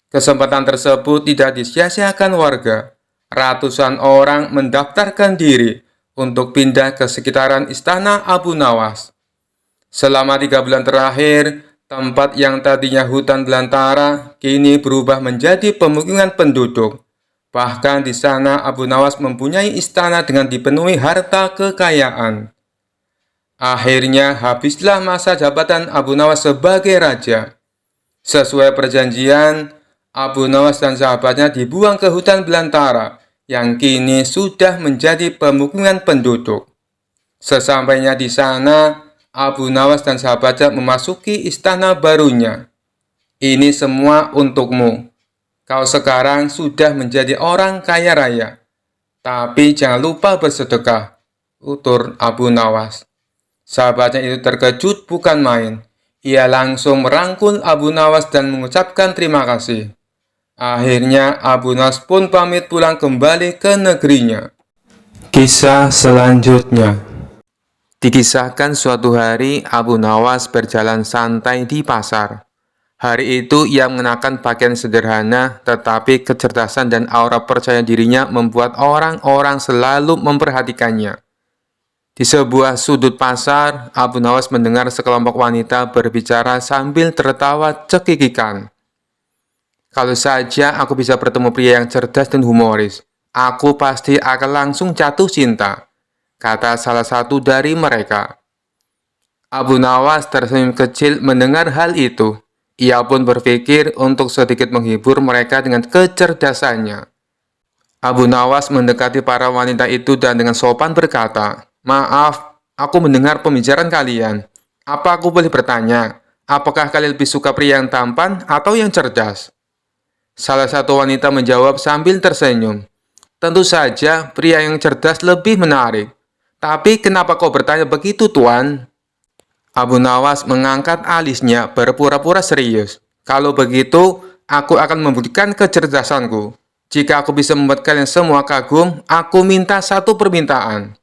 Kesempatan tersebut tidak disia-siakan warga. Ratusan orang mendaftarkan diri untuk pindah ke sekitaran Istana Abu Nawas. Selama 3 bulan terakhir, tempat yang tadinya hutan belantara kini berubah menjadi pemukiman penduduk. Bahkan di sana Abu Nawas mempunyai istana dengan dipenuhi harta kekayaan. Akhirnya habislah masa jabatan Abu Nawas sebagai raja. Sesuai perjanjian, Abu Nawas dan sahabatnya dibuang ke hutan belantara yang kini sudah menjadi pemukiman penduduk. Sesampainya di sana, Abu Nawas dan sahabatnya memasuki istana barunya. Ini semua untukmu. Kau sekarang sudah menjadi orang kaya raya. Tapi jangan lupa bersedekah, utur Abu Nawas. Sahabatnya itu terkejut bukan main. Ia langsung merangkul Abu Nawas dan mengucapkan terima kasih. Akhirnya Abu Nawas pun pamit pulang kembali ke negerinya. Kisah selanjutnya. Dikisahkan suatu hari Abu Nawas berjalan santai di pasar. Hari itu ia mengenakan pakaian sederhana, tetapi kecerdasan dan aura percaya dirinya membuat orang-orang selalu memperhatikannya. Di sebuah sudut pasar, Abu Nawas mendengar sekelompok wanita berbicara sambil tertawa cekikikan. Kalau saja aku bisa bertemu pria yang cerdas dan humoris, aku pasti akan langsung jatuh cinta, kata salah satu dari mereka. Abu Nawas tersenyum kecil mendengar hal itu. Ia pun berpikir untuk sedikit menghibur mereka dengan kecerdasannya. Abu Nawas mendekati para wanita itu dan dengan sopan berkata, "Maaf, aku mendengar pembicaraan kalian. Apa aku boleh bertanya, apakah kalian lebih suka pria yang tampan atau yang cerdas?" Salah satu wanita menjawab sambil tersenyum, "Tentu saja pria yang cerdas lebih menarik. Tapi kenapa kau bertanya begitu, Tuan?" Abu Nawas mengangkat alisnya berpura-pura serius. "Kalau begitu, aku akan membuktikan kecerdasanku. Jika aku bisa membuat kalian semua kagum, aku minta satu permintaan."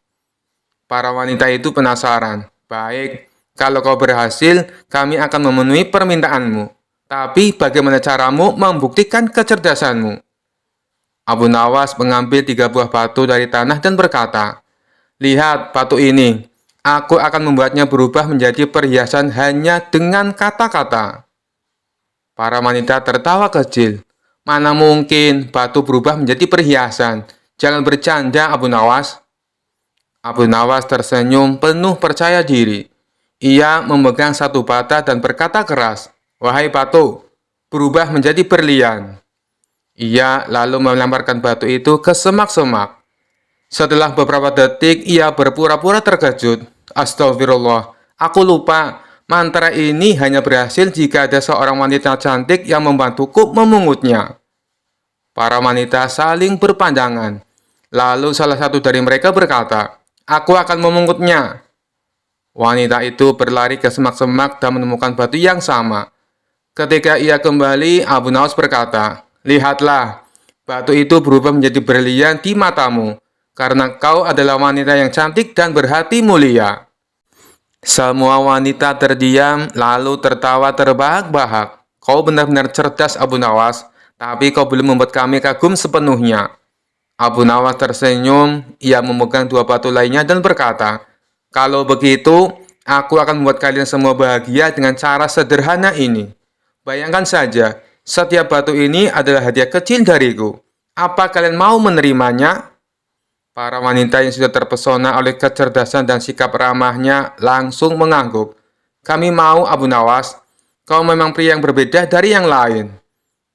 Para wanita itu penasaran. "Baik, kalau kau berhasil, kami akan memenuhi permintaanmu. Tapi bagaimana caramu membuktikan kecerdasanmu?" Abu Nawas mengambil 3 buah batu dari tanah dan berkata, "Lihat batu ini. Aku akan membuatnya berubah menjadi perhiasan hanya dengan kata-kata." Para wanita tertawa kecil. "Mana mungkin batu berubah menjadi perhiasan? Jangan bercanda, Abu Nawas." Abu Nawas tersenyum penuh percaya diri. Ia memegang satu bata dan berkata keras, "Wahai batu, berubah menjadi berlian." Ia lalu melemparkan batu itu ke semak-semak. Setelah beberapa detik, ia berpura-pura terkejut. "Astagfirullah, aku lupa. Mantra ini hanya berhasil jika ada seorang wanita cantik yang membantuku memungutnya." Para wanita saling berpandangan. Lalu salah satu dari mereka berkata, "Aku akan memungutnya." Wanita itu berlari ke semak-semak dan menemukan batu yang sama. Ketika ia kembali, Abu Nawas berkata, "Lihatlah, batu itu berubah menjadi berlian di matamu, karena kau adalah wanita yang cantik dan berhati mulia." Semua wanita terdiam, lalu tertawa terbahak-bahak. "Kau benar-benar cerdas, Abu Nawas, tapi kau belum membuat kami kagum sepenuhnya." Abu Nawas tersenyum, ia memegang 2 batu lainnya dan berkata, "Kalau begitu, aku akan membuat kalian semua bahagia dengan cara sederhana ini. Bayangkan saja, setiap batu ini adalah hadiah kecil dariku. Apa kalian mau menerimanya?" Para wanita yang sudah terpesona oleh kecerdasan dan sikap ramahnya langsung mengangguk. "Kami mau, Abu Nawas. Kau memang pria yang berbeda dari yang lain."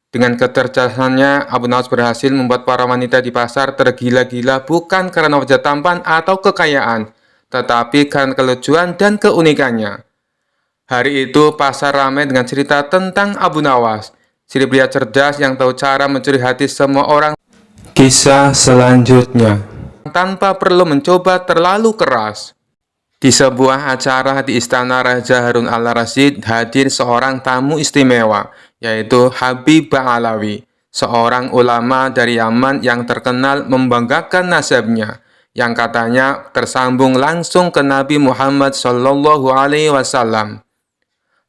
Dengan kecerdasannya, Abu Nawas berhasil membuat para wanita di pasar tergila-gila bukan karena wajah tampan atau kekayaan, tetapi karena kelucuan dan keunikannya. Hari itu, pasar ramai dengan cerita tentang Abu Nawas, si pria cerdas yang tahu cara mencuri hati semua orang. Kisah selanjutnya. Tanpa perlu mencoba terlalu keras. Di sebuah acara di Istana Raja Harun al-Rasyid hadir seorang tamu istimewa, yaitu Habib Ba'alawi, seorang ulama dari Yaman yang terkenal membanggakan nasabnya, yang katanya tersambung langsung ke Nabi Muhammad Shallallahu Alaihi Wasallam.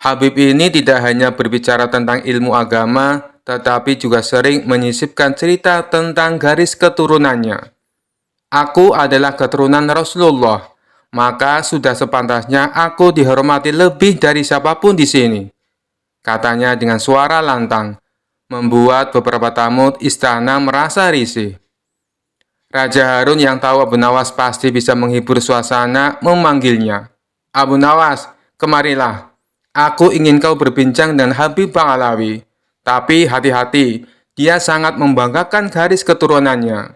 Habib ini tidak hanya berbicara tentang ilmu agama, tetapi juga sering menyisipkan cerita tentang garis keturunannya. Aku adalah keturunan Rasulullah, maka sudah sepantasnya aku dihormati lebih dari siapapun di sini. Katanya dengan suara lantang, membuat beberapa tamu istana merasa risih. Raja Harun yang tahu Abu Nawas pasti bisa menghibur suasana memanggilnya. Abu Nawas, kemarilah. Aku ingin kau berbincang dengan Habib Ba'alawi. Tapi hati-hati, dia sangat membanggakan garis keturunannya.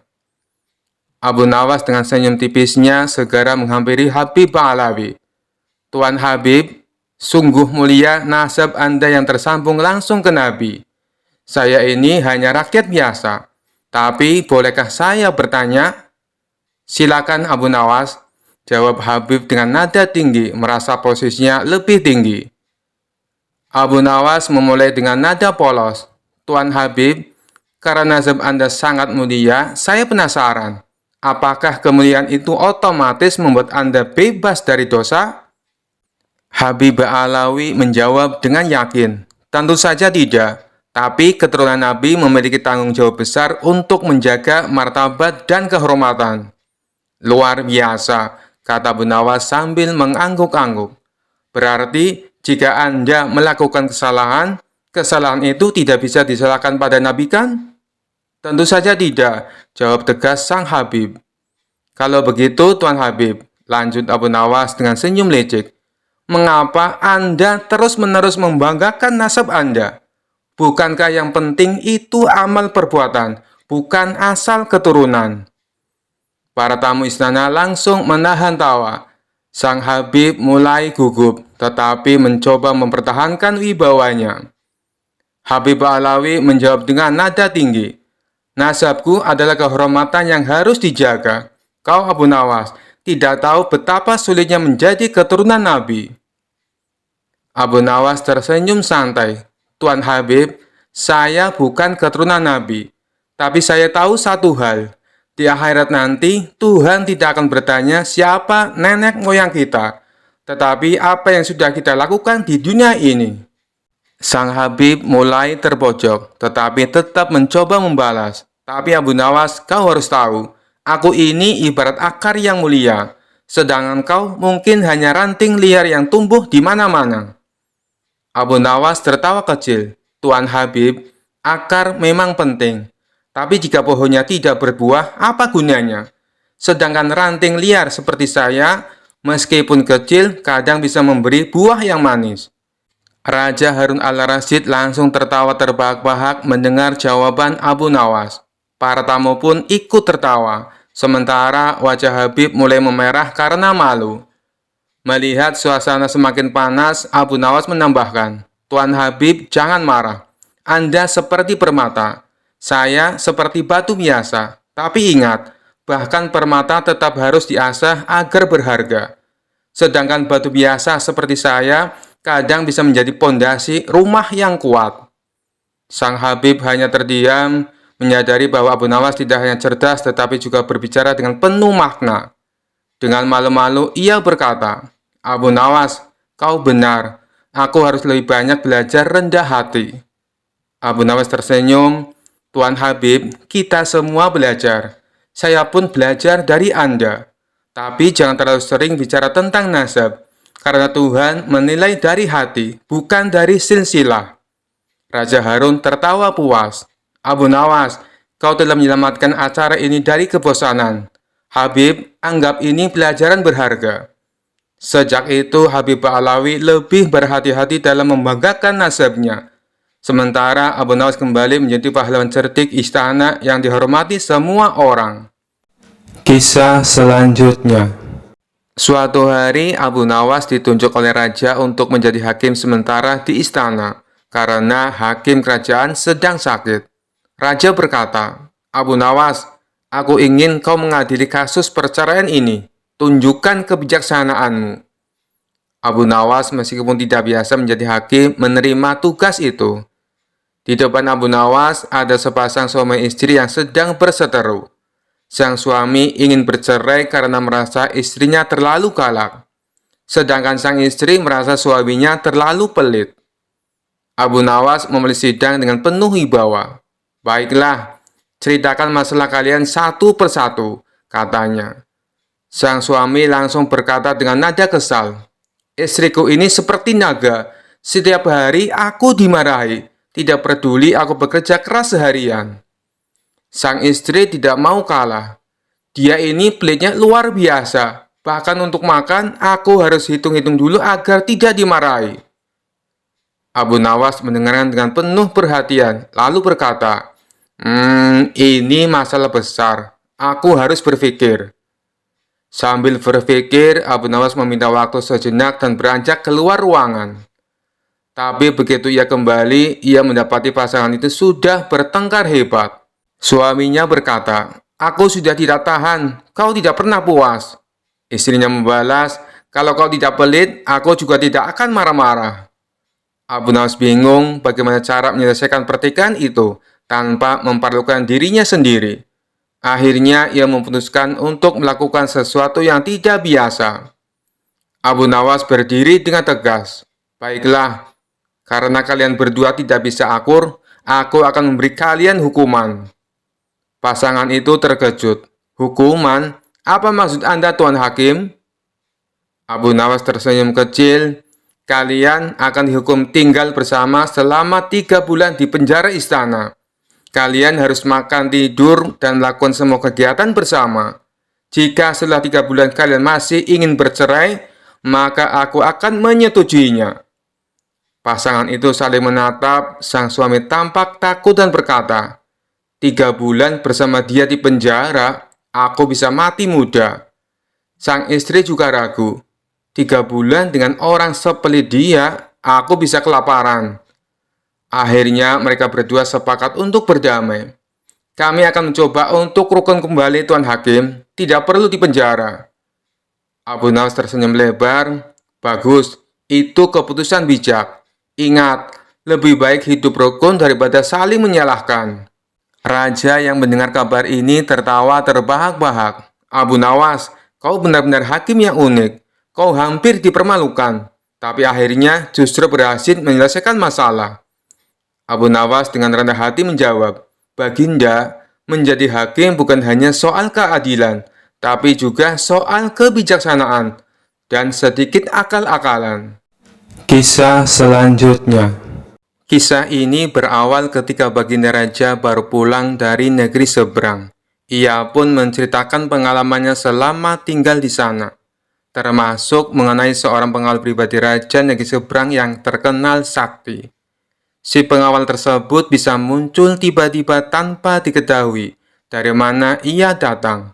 Abu Nawas dengan senyum tipisnya segera menghampiri Habib Ba'alawi. Tuan Habib, sungguh mulia nasab Anda yang tersambung langsung ke Nabi. Saya ini hanya rakyat biasa. Tapi bolehkah saya bertanya? Silakan Abu Nawas, jawab Habib dengan nada tinggi, merasa posisinya lebih tinggi. Abu Nawas memulai dengan nada polos. Tuan Habib, karena nasab Anda sangat mulia, saya penasaran. Apakah kemuliaan itu otomatis membuat Anda bebas dari dosa? Habib Ba'alawi menjawab dengan yakin, tentu saja tidak. Tapi keturunan Nabi memiliki tanggung jawab besar untuk menjaga martabat dan kehormatan. Luar biasa, kata Abu Nawas sambil mengangguk-angguk. Berarti jika Anda melakukan kesalahan, kesalahan itu tidak bisa disalahkan pada Nabi kan? Tentu saja tidak, jawab tegas sang Habib. Kalau begitu Tuan Habib, lanjut Abu Nawas dengan senyum lecek. Mengapa Anda terus-menerus membanggakan nasab Anda? Bukankah yang penting itu amal perbuatan, bukan asal keturunan? Para tamu istana langsung menahan tawa. Sang Habib mulai gugup, tetapi mencoba mempertahankan wibawanya. Habib Ba'alawi menjawab dengan nada tinggi. Nasabku adalah kehormatan yang harus dijaga. Kau Abu Nawas, tidak tahu betapa sulitnya menjadi keturunan Nabi. Abu Nawas tersenyum santai. Tuan Habib, saya bukan keturunan Nabi, tapi saya tahu satu hal. Di akhirat nanti, Tuhan tidak akan bertanya siapa nenek moyang kita, tetapi apa yang sudah kita lakukan di dunia ini. Sang Habib mulai terpojok, tetapi tetap mencoba membalas. Tapi Abu Nawas, kau harus tahu, aku ini ibarat akar yang mulia, sedangkan kau mungkin hanya ranting liar yang tumbuh di mana-mana. Abu Nawas tertawa kecil. Tuan Habib, akar memang penting. Tapi jika pohonnya tidak berbuah, apa gunanya? Sedangkan ranting liar seperti saya, meskipun kecil, kadang bisa memberi buah yang manis. Raja Harun al-Rasyid langsung tertawa terbahak-bahak mendengar jawaban Abu Nawas. Para tamu pun ikut tertawa, sementara wajah Habib mulai memerah karena malu. Melihat suasana semakin panas, Abu Nawas menambahkan, Tuan Habib, jangan marah. Anda seperti permata. Saya seperti batu biasa. Tapi ingat, bahkan permata tetap harus diasah agar berharga. Sedangkan batu biasa seperti saya, kadang bisa menjadi pondasi rumah yang kuat. Sang Habib hanya terdiam, menyadari bahwa Abu Nawas tidak hanya cerdas, tetapi juga berbicara dengan penuh makna. Dengan malu-malu, ia berkata, Abu Nawas, kau benar. Aku harus lebih banyak belajar rendah hati. Abu Nawas tersenyum. Tuan Habib, kita semua belajar. Saya pun belajar dari Anda. Tapi jangan terlalu sering bicara tentang nasab, karena Tuhan menilai dari hati, bukan dari silsilah. Raja Harun tertawa puas. Abu Nawas, kau telah menyelamatkan acara ini dari kebosanan. Habib, anggap ini pelajaran berharga. Sejak itu, Habib Ba'alawi lebih berhati-hati dalam membanggakan nasabnya. Sementara Abu Nawas kembali menjadi pahlawan cerdik istana yang dihormati semua orang. Kisah selanjutnya. Suatu hari, Abu Nawas ditunjuk oleh raja untuk menjadi hakim sementara di istana, karena hakim kerajaan sedang sakit. Raja berkata, Abu Nawas, aku ingin kau mengadili kasus perceraian ini. Tunjukkan kebijaksanaanmu. Abu Nawas meskipun tidak biasa menjadi hakim menerima tugas itu. Di depan Abu Nawas ada sepasang suami istri yang sedang berseteru. Sang suami ingin bercerai karena merasa istrinya terlalu galak, sedangkan sang istri merasa suaminya terlalu pelit. Abu Nawas memulai sidang dengan penuh wibawa. "Baiklah, ceritakan masalah kalian satu persatu," katanya. Sang suami langsung berkata dengan nada kesal, "Istriku ini seperti naga. Setiap hari aku dimarahi. Tidak peduli aku bekerja keras seharian." Sang istri tidak mau kalah. "Dia ini pelitnya luar biasa. Bahkan untuk makan, aku harus hitung-hitung dulu agar tidak dimarahi." Abu Nawas mendengarkan dengan penuh perhatian, lalu berkata, Ini masalah besar. Aku harus berpikir." Sambil berpikir, Abu Nawas meminta waktu sejenak dan beranjak keluar ruangan. Tapi begitu ia kembali, ia mendapati pasangan itu sudah bertengkar hebat. Suaminya berkata, "Aku sudah tidak tahan, kau tidak pernah puas." Istrinya membalas, "Kalau kau tidak pelit, aku juga tidak akan marah-marah." Abu Nawas bingung bagaimana cara menyelesaikan pertikaian itu tanpa memperlukan dirinya sendiri. Akhirnya ia memutuskan untuk melakukan sesuatu yang tidak biasa. Abu Nawas berdiri dengan tegas. "Baiklah, karena kalian berdua tidak bisa akur, aku akan memberi kalian hukuman." Pasangan itu terkejut. "Hukuman? Apa maksud Anda, Tuan Hakim?" Abu Nawas tersenyum kecil. "Kalian akan dihukum tinggal bersama selama 3 bulan di penjara istana. Kalian harus makan, tidur, dan melakukan semua kegiatan bersama. Jika setelah 3 bulan kalian masih ingin bercerai, maka aku akan menyetujuinya." Pasangan itu saling menatap. Sang suami tampak takut dan berkata, "3 bulan bersama dia di penjara, aku bisa mati muda." Sang istri juga ragu. 3 bulan dengan orang sepelit dia, aku bisa kelaparan." Akhirnya mereka berdua sepakat untuk berdamai. "Kami akan mencoba untuk rukun kembali, Tuan Hakim. Tidak perlu dipenjara." Abu Nawas tersenyum lebar. "Bagus, itu keputusan bijak. Ingat, lebih baik hidup rukun daripada saling menyalahkan." Raja yang mendengar kabar ini tertawa terbahak-bahak. "Abu Nawas, kau benar-benar hakim yang unik. Kau hampir dipermalukan, tapi akhirnya justru berhasil menyelesaikan masalah." Abu Nawas dengan rendah hati menjawab, "Baginda, menjadi hakim bukan hanya soal keadilan, tapi juga soal kebijaksanaan dan sedikit akal-akalan." Kisah selanjutnya. Kisah ini berawal ketika Baginda Raja baru pulang dari negeri seberang. Ia pun menceritakan pengalamannya selama tinggal di sana, termasuk mengenai seorang pengawal pribadi Raja negeri seberang yang terkenal sakti. Si pengawal tersebut bisa muncul tiba-tiba tanpa diketahui dari mana ia datang.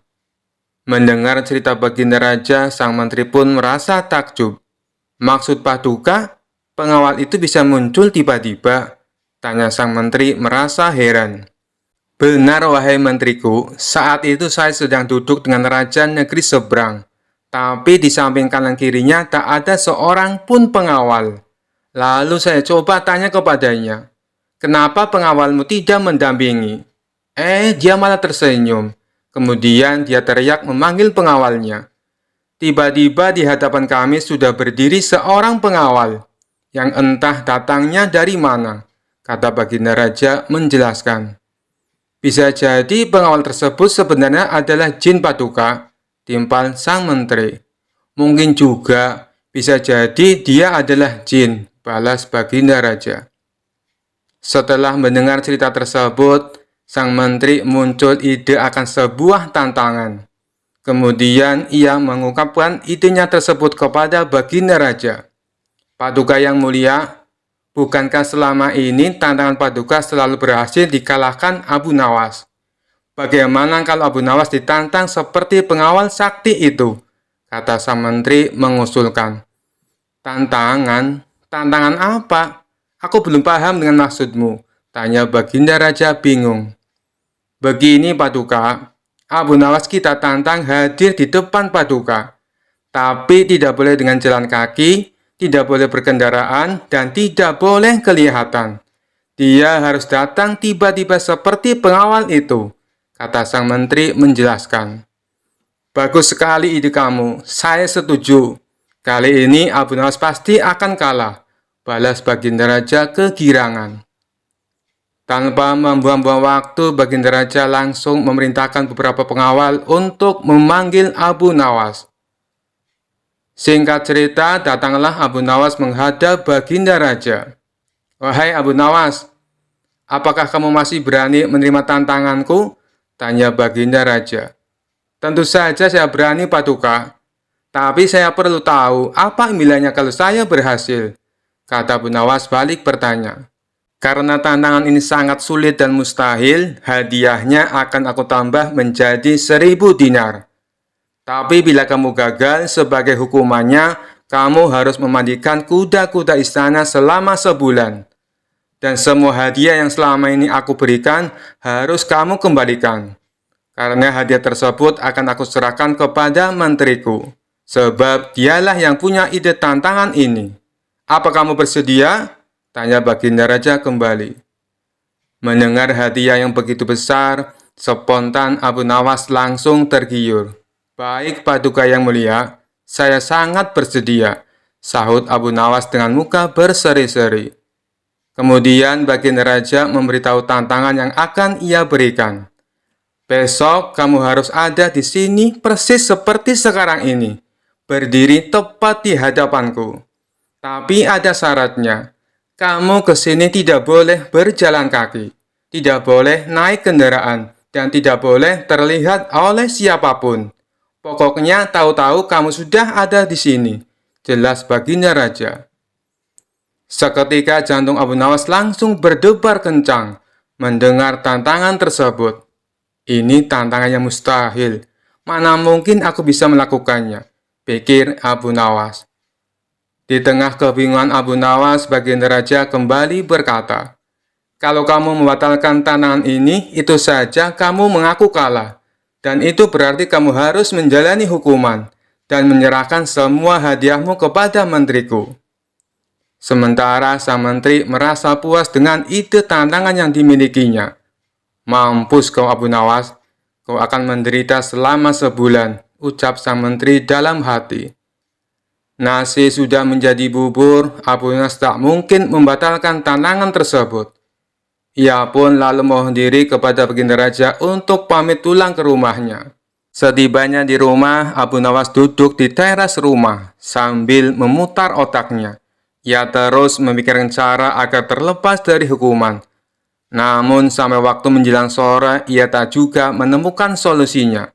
Mendengar cerita Baginda Raja, sang menteri pun merasa takjub. "Maksud Paduka, pengawal itu bisa muncul tiba-tiba?" tanya sang menteri merasa heran. "Benar, wahai menteriku, saat itu saya sedang duduk dengan raja negeri seberang. Tapi di samping kanan kirinya tak ada seorang pun pengawal. Lalu saya coba tanya kepadanya, 'Kenapa pengawalmu tidak mendampingi?' Dia malah tersenyum. Kemudian dia teriak memanggil pengawalnya. Tiba-tiba di hadapan kami sudah berdiri seorang pengawal, yang entah datangnya dari mana," kata Baginda Raja menjelaskan. "Bisa jadi pengawal tersebut sebenarnya adalah jin, Paduka," timpal sang menteri. "Mungkin juga bisa jadi dia adalah jin," balas Baginda Raja. Setelah mendengar cerita tersebut, sang menteri muncul ide akan sebuah tantangan. Kemudian ia mengungkapkan idenya tersebut kepada Baginda Raja. "Paduka yang mulia, bukankah selama ini tantangan Paduka selalu berhasil dikalahkan Abu Nawas? Bagaimana kalau Abu Nawas ditantang seperti pengawal sakti itu?" kata sang menteri mengusulkan. "Tantangan? Tantangan apa? Aku belum paham dengan maksudmu," tanya Baginda Raja bingung. "Begini, Paduka, Abu Nawas kita tantang hadir di depan Paduka. Tapi tidak boleh dengan jalan kaki, tidak boleh berkendaraan, dan tidak boleh kelihatan. Dia harus datang tiba-tiba seperti pengawal itu," kata sang menteri menjelaskan. Bagus sekali ide kamu, saya setuju. Kali ini Abu Nawas pasti akan kalah, balas Baginda Raja kegirangan. Tanpa membuang-buang waktu, Baginda Raja langsung memerintahkan beberapa pengawal untuk memanggil Abu Nawas. Singkat cerita, datanglah Abu Nawas menghadap Baginda Raja. Wahai Abu Nawas, apakah kamu masih berani menerima tantanganku? Tanya Baginda Raja. Tentu saja saya berani, Paduka. Tapi saya perlu tahu apa impiannya kalau saya berhasil, kata Abu Nawas balik bertanya. Karena tantangan ini sangat sulit dan mustahil, hadiahnya akan aku tambah menjadi 1000 dinar. Tapi bila kamu gagal, sebagai hukumannya, kamu harus memandikan kuda-kuda istana selama sebulan. Dan semua hadiah yang selama ini aku berikan harus kamu kembalikan. Karena hadiah tersebut akan aku serahkan kepada menteriku. Sebab dialah yang punya ide tantangan ini. Apa kamu bersedia? Tanya Baginda Raja kembali. Mendengar hadiah yang begitu besar, spontan Abu Nawas langsung tergiur. Baik Paduka yang mulia, saya sangat bersedia, sahut Abu Nawas dengan muka berseri-seri. Kemudian Baginda Raja memberitahu tantangan yang akan ia berikan. Besok kamu harus ada di sini persis seperti sekarang ini, berdiri tepat di hadapanku. Tapi ada syaratnya, kamu ke sini tidak boleh berjalan kaki, tidak boleh naik kendaraan, dan tidak boleh terlihat oleh siapapun. Pokoknya tahu-tahu kamu sudah ada di sini, jelas Baginda Raja. Seketika jantung Abu Nawas langsung berdebar kencang mendengar tantangan tersebut. Ini tantangan yang mustahil. Mana mungkin aku bisa melakukannya, pikir Abu Nawas. Di tengah kebingungan Abu Nawas, Baginda Raja kembali berkata, kalau kamu membatalkan tantangan ini, itu saja kamu mengaku kalah. Dan itu berarti kamu harus menjalani hukuman dan menyerahkan semua hadiahmu kepada menteriku. Sementara sang menteri merasa puas dengan ide tantangan yang dimilikinya. Mampus kau Abu Nawas, kau akan menderita selama sebulan, ucap sang menteri dalam hati. Nasi sudah menjadi bubur, Abu Nawas tak mungkin membatalkan tantangan tersebut. Ia pun lalu mohon diri kepada Baginda Raja untuk pamit pulang ke rumahnya. Setibanya di rumah, Abu Nawas duduk di teras rumah sambil memutar otaknya. Ia terus memikirkan cara agar terlepas dari hukuman. Namun sampai waktu menjelang sore, ia tak juga menemukan solusinya.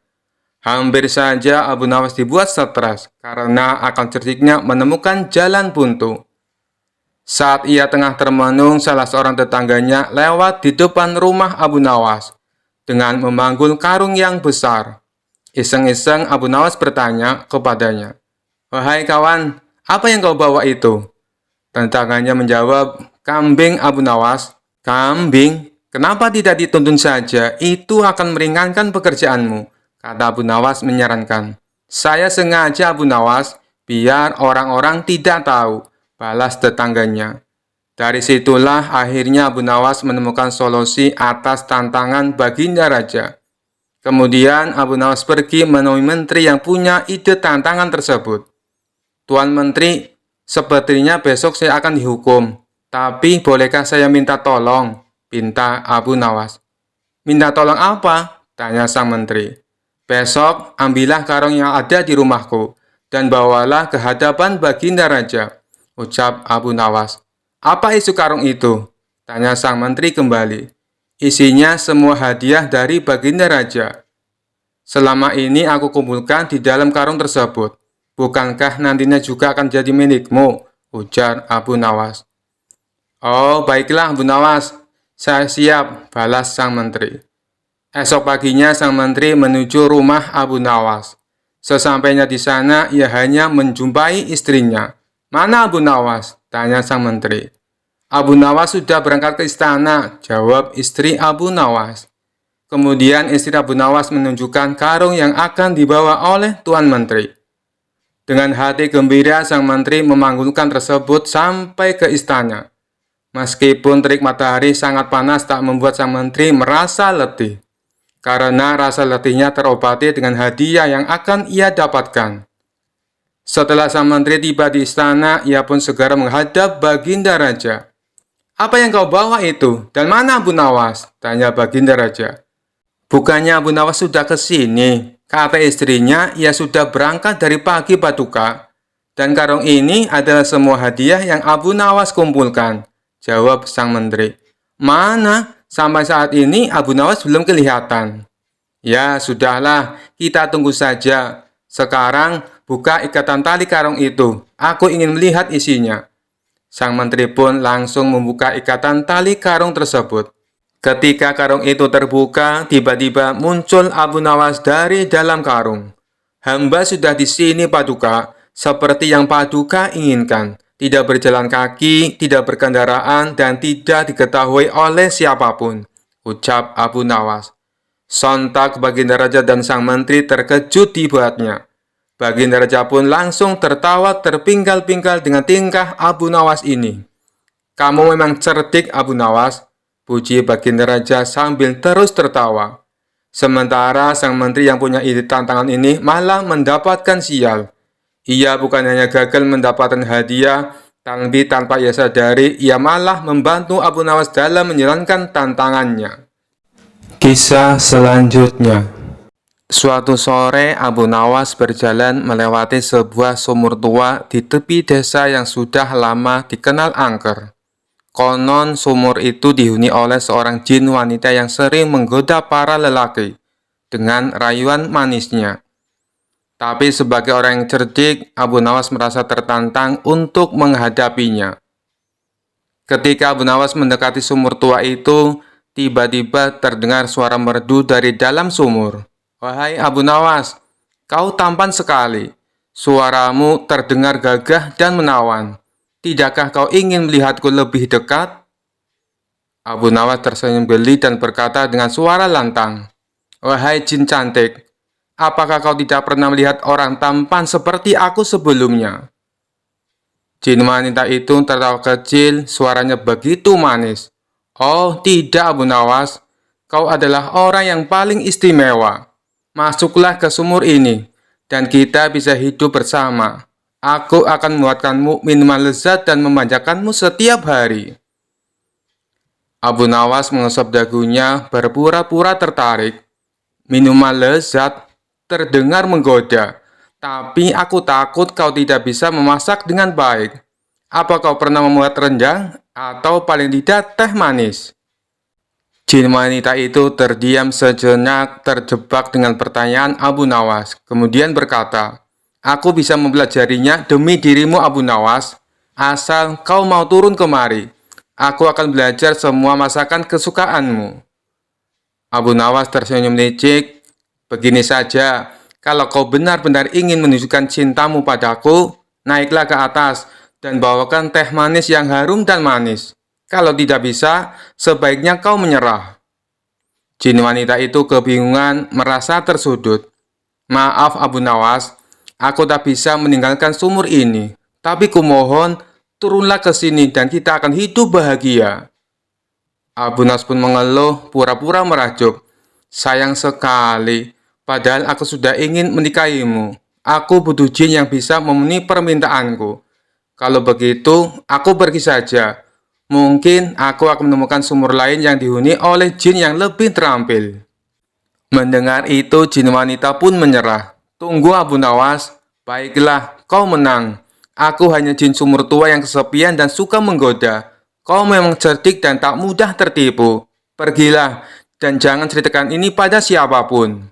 Hampir saja Abu Nawas dibuat stres karena akan cerdiknya menemukan jalan buntu. Saat ia tengah termenung, salah seorang tetangganya lewat di depan rumah Abu Nawas dengan memanggul karung yang besar. Iseng-iseng Abu Nawas bertanya kepadanya, "Wahai kawan, apa yang kau bawa itu?" Tetangganya menjawab, "Kambing Abu Nawas." "Kambing? Kenapa tidak dituntun saja? Itu akan meringankan pekerjaanmu," kata Abu Nawas menyarankan. "Saya sengaja Abu Nawas, biar orang-orang tidak tahu," balas tetangganya. Dari situlah akhirnya Abu Nawas menemukan solusi atas tantangan Baginda Raja. Kemudian Abu Nawas pergi menemui menteri yang punya ide tantangan tersebut. "Tuan Menteri, sepertinya besok saya akan dihukum. Tapi bolehkah saya minta tolong?" pinta Abu Nawas. "Minta tolong apa?" tanya sang menteri. "Besok ambillah karung yang ada di rumahku dan bawalah ke hadapan Baginda Raja," ucap Abu Nawas. "Apa isi karung itu?" tanya sang menteri kembali. "Isinya semua hadiah dari Baginda Raja. Selama ini aku kumpulkan di dalam karung tersebut. Bukankah nantinya juga akan jadi milikmu?" ujar Abu Nawas. "Oh, baiklah Abu Nawas, saya siap," balas sang menteri. Esok paginya sang menteri menuju rumah Abu Nawas. Sesampainya di sana, ia hanya menjumpai istrinya. "Mana Abu Nawas?" tanya sang menteri. "Abu Nawas sudah berangkat ke istana," jawab istri Abu Nawas. Kemudian istri Abu Nawas menunjukkan karung yang akan dibawa oleh Tuan Menteri. Dengan hati gembira, sang menteri memanggulkan tersebut sampai ke istana. Meskipun terik matahari sangat panas tak membuat sang menteri merasa letih. karena rasa letihnya terobati dengan hadiah yang akan ia dapatkan. Setelah sang menteri tiba di istana, ia pun segera menghadap Baginda Raja. "Apa yang kau bawa itu? Dan mana Abu Nawas?" tanya Baginda Raja. "Bukannya Abu Nawas sudah ke sini?" kata istrinya. "Ia sudah berangkat dari pagi, Paduka. Dan karung ini adalah semua hadiah yang Abu Nawas kumpulkan," jawab sang menteri. "Mana? Sampai saat ini Abu Nawas belum kelihatan." "Ya, sudahlah, kita tunggu saja. Sekarang, buka ikatan tali karung itu. Aku ingin melihat isinya." Sang menteri pun langsung membuka ikatan tali karung tersebut. Ketika karung itu terbuka, tiba-tiba muncul Abu Nawas dari dalam karung. "Hamba sudah di sini, Paduka, seperti yang Paduka inginkan. Tidak berjalan kaki, tidak berkendaraan, dan tidak diketahui oleh siapapun," ucap Abu Nawas. Sontak Baginda Raja dan sang menteri terkejut dibuatnya. Baginda Raja pun langsung tertawa terpinggal-pinggal dengan tingkah Abu Nawas ini. "Kamu memang cerdik, Abu Nawas," puji Baginda Raja sambil terus tertawa. Sementara sang menteri yang punya ide tantangan ini malah mendapatkan sial. Ia bukan hanya gagal mendapatkan hadiah, tapi tanpa ia sadari, ia malah membantu Abu Nawas dalam menjalankan tantangannya. Kisah selanjutnya. Suatu sore, Abu Nawas berjalan melewati sebuah sumur tua di tepi desa yang sudah lama dikenal angker. Konon sumur itu dihuni oleh seorang jin wanita yang sering menggoda para lelaki dengan rayuan manisnya. Tapi sebagai orang yang cerdik, Abu Nawas merasa tertantang untuk menghadapinya. Ketika Abu Nawas mendekati sumur tua itu, tiba-tiba terdengar suara merdu dari dalam sumur. "Wahai Abu Nawas, kau tampan sekali. Suaramu terdengar gagah dan menawan. Tidakkah kau ingin melihatku lebih dekat?" Abu Nawas tersenyum geli dan berkata dengan suara lantang, "Wahai jin cantik, apakah kau tidak pernah melihat orang tampan seperti aku sebelumnya?" Jin wanita itu tertawa kecil, suaranya begitu manis. "Oh tidak Abu Nawas, kau adalah orang yang paling istimewa. Masuklah ke sumur ini, dan kita bisa hidup bersama. Aku akan membuatkanmu minuman lezat dan memanjakanmu setiap hari." Abu Nawas mengusap dagunya, berpura-pura tertarik. "Minuman lezat terdengar menggoda, tapi aku takut kau tidak bisa memasak dengan baik. Apa kau pernah membuat rendang atau paling tidak teh manis?" Jin wanita itu terdiam sejenak, terjebak dengan pertanyaan Abu Nawas. Kemudian berkata, "Aku bisa mempelajarinya demi dirimu Abu Nawas, asal kau mau turun kemari. Aku akan belajar semua masakan kesukaanmu." Abu Nawas tersenyum licik. "Begini saja, kalau kau benar-benar ingin menunjukkan cintamu padaku, naiklah ke atas dan bawakan teh manis yang harum dan manis. Kalau tidak bisa, sebaiknya kau menyerah." Jin wanita itu kebingungan, merasa tersudut. "Maaf Abu Nawas, aku tak bisa meninggalkan sumur ini. Tapi kumohon, turunlah ke sini dan kita akan hidup bahagia." Abu Nawas pun mengeluh, pura-pura merajuk. "Sayang sekali, padahal aku sudah ingin menikahimu. Aku butuh jin yang bisa memenuhi permintaanku. Kalau begitu, aku pergi saja. Mungkin aku akan menemukan sumur lain yang dihuni oleh jin yang lebih terampil." Mendengar itu, jin wanita pun menyerah. "Tunggu Abu Nawas, baiklah, kau menang. Aku hanya jin sumur tua yang kesepian dan suka menggoda. Kau memang cerdik dan tak mudah tertipu. Pergilah, dan jangan ceritakan ini pada siapapun."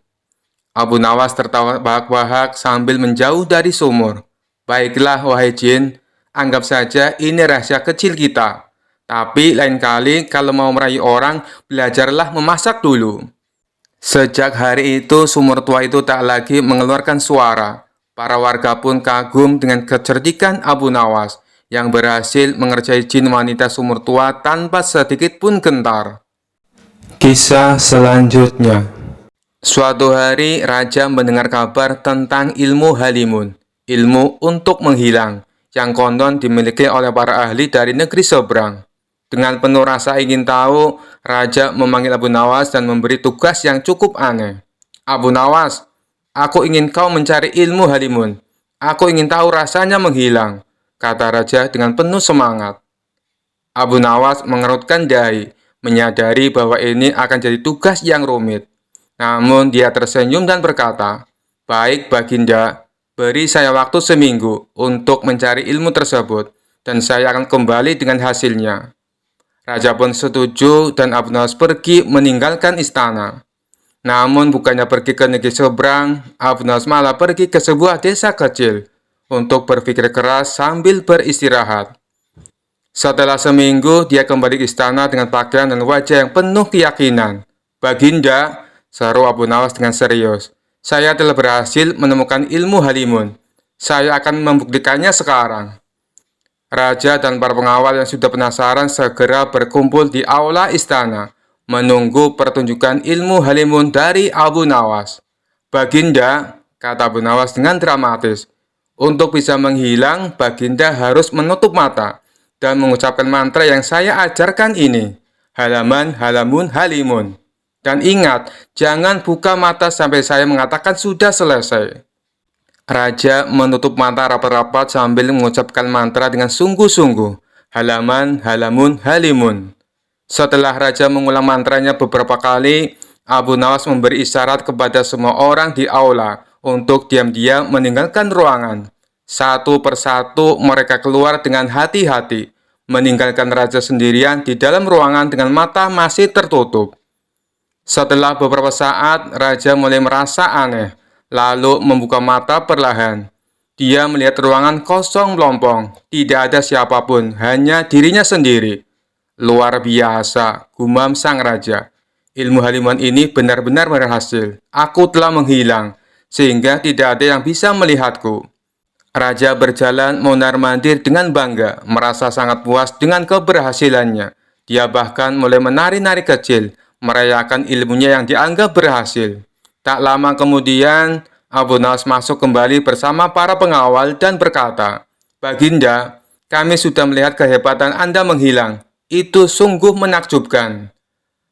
Abu Nawas tertawa bahak-bahak sambil menjauh dari sumur. "Baiklah, wahai jin, anggap saja ini rahasia kecil kita. Tapi lain kali kalau mau merayu orang, belajarlah memasak dulu." Sejak hari itu, sumur tua itu tak lagi mengeluarkan suara. Para warga pun kagum dengan kecerdikan Abu Nawas yang berhasil mengerjai jin wanita sumur tua tanpa sedikit pun gentar. Kisah selanjutnya. Suatu hari, raja mendengar kabar tentang ilmu halimun, ilmu untuk menghilang, yang konon dimiliki oleh para ahli dari negeri seberang. Dengan penuh rasa ingin tahu, raja memanggil Abu Nawas dan memberi tugas yang cukup aneh. Abu Nawas, aku ingin kau mencari ilmu halimun. Aku ingin tahu rasanya menghilang, kata raja dengan penuh semangat. Abu Nawas mengerutkan dahi, menyadari bahwa ini akan jadi tugas yang rumit. Namun dia tersenyum dan berkata, "Baik, Baginda, beri saya waktu seminggu untuk mencari ilmu tersebut, dan saya akan kembali dengan hasilnya." Raja pun setuju dan Abu Nawas pergi meninggalkan istana. Namun bukannya pergi ke negeri seberang, Abu Nawas malah pergi ke sebuah desa kecil untuk berpikir keras sambil beristirahat. Setelah seminggu, dia kembali ke istana dengan pakaian dan wajah yang penuh keyakinan. "Baginda," seru Abu Nawas dengan serius, "saya telah berhasil menemukan ilmu halimun. Saya akan membuktikannya sekarang." Raja dan para pengawal yang sudah penasaran segera berkumpul di aula istana, menunggu pertunjukan ilmu halimun dari Abu Nawas. "Baginda," kata Abu Nawas dengan dramatis, "untuk bisa menghilang, Baginda harus menutup mata dan mengucapkan mantra yang saya ajarkan ini. Halaman, halamun, halimun. Dan ingat, jangan buka mata sampai saya mengatakan sudah selesai." Raja menutup mata rapat-rapat sambil mengucapkan mantra dengan sungguh-sungguh. Halaman, halamun, halimun. Setelah Raja mengulang mantranya beberapa kali, Abu Nawas memberi isyarat kepada semua orang di aula untuk diam-diam meninggalkan ruangan. Satu persatu mereka keluar dengan hati-hati, meninggalkan Raja sendirian di dalam ruangan dengan mata masih tertutup. Setelah beberapa saat, Raja mulai merasa aneh, lalu membuka mata perlahan. Dia melihat ruangan kosong melompong, tidak ada siapapun, hanya dirinya sendiri. "Luar biasa," gumam sang raja. "Ilmu halimun ini benar-benar berhasil. Aku telah menghilang, sehingga tidak ada yang bisa melihatku." Raja berjalan mondar-mandir dengan bangga, merasa sangat puas dengan keberhasilannya. Dia bahkan mulai menari-nari kecil, merayakan ilmunya yang dianggap berhasil. Tak lama kemudian, Abu Nawas masuk kembali bersama para pengawal dan berkata, "Baginda, kami sudah melihat kehebatan Anda menghilang. Itu sungguh menakjubkan."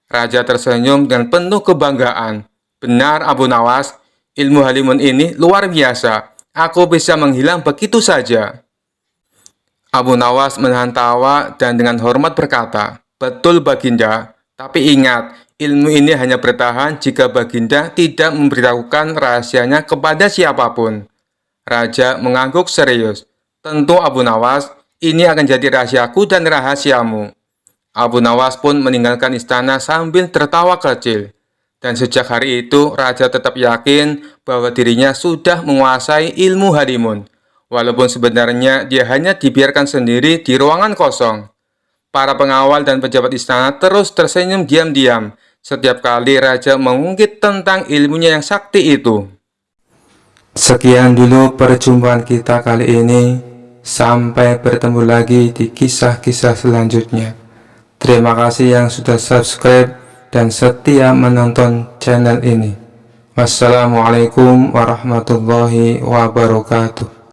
Raja tersenyum dengan penuh kebanggaan. "Benar, Abu Nawas, ilmu halimun ini luar biasa. Aku bisa menghilang begitu saja." Abu Nawas menahan tawa dan dengan hormat berkata, "Betul, Baginda. Tapi ingat, ilmu ini hanya bertahan jika Baginda tidak memberitahukan rahasianya kepada siapapun." Raja mengangguk serius. "Tentu, Abu Nawas, ini akan jadi rahasiaku dan rahasiamu." Abu Nawas pun meninggalkan istana sambil tertawa kecil. Dan sejak hari itu, Raja tetap yakin bahwa dirinya sudah menguasai ilmu halimun, walaupun sebenarnya dia hanya dibiarkan sendiri di ruangan kosong. Para pengawal dan pejabat istana terus tersenyum diam-diam setiap kali Raja mengungkit tentang ilmunya yang sakti itu. Sekian dulu perjumpaan kita kali ini. Sampai bertemu lagi di kisah-kisah selanjutnya. Terima kasih yang sudah subscribe dan setia menonton channel ini. Wassalamualaikum warahmatullahi wabarakatuh.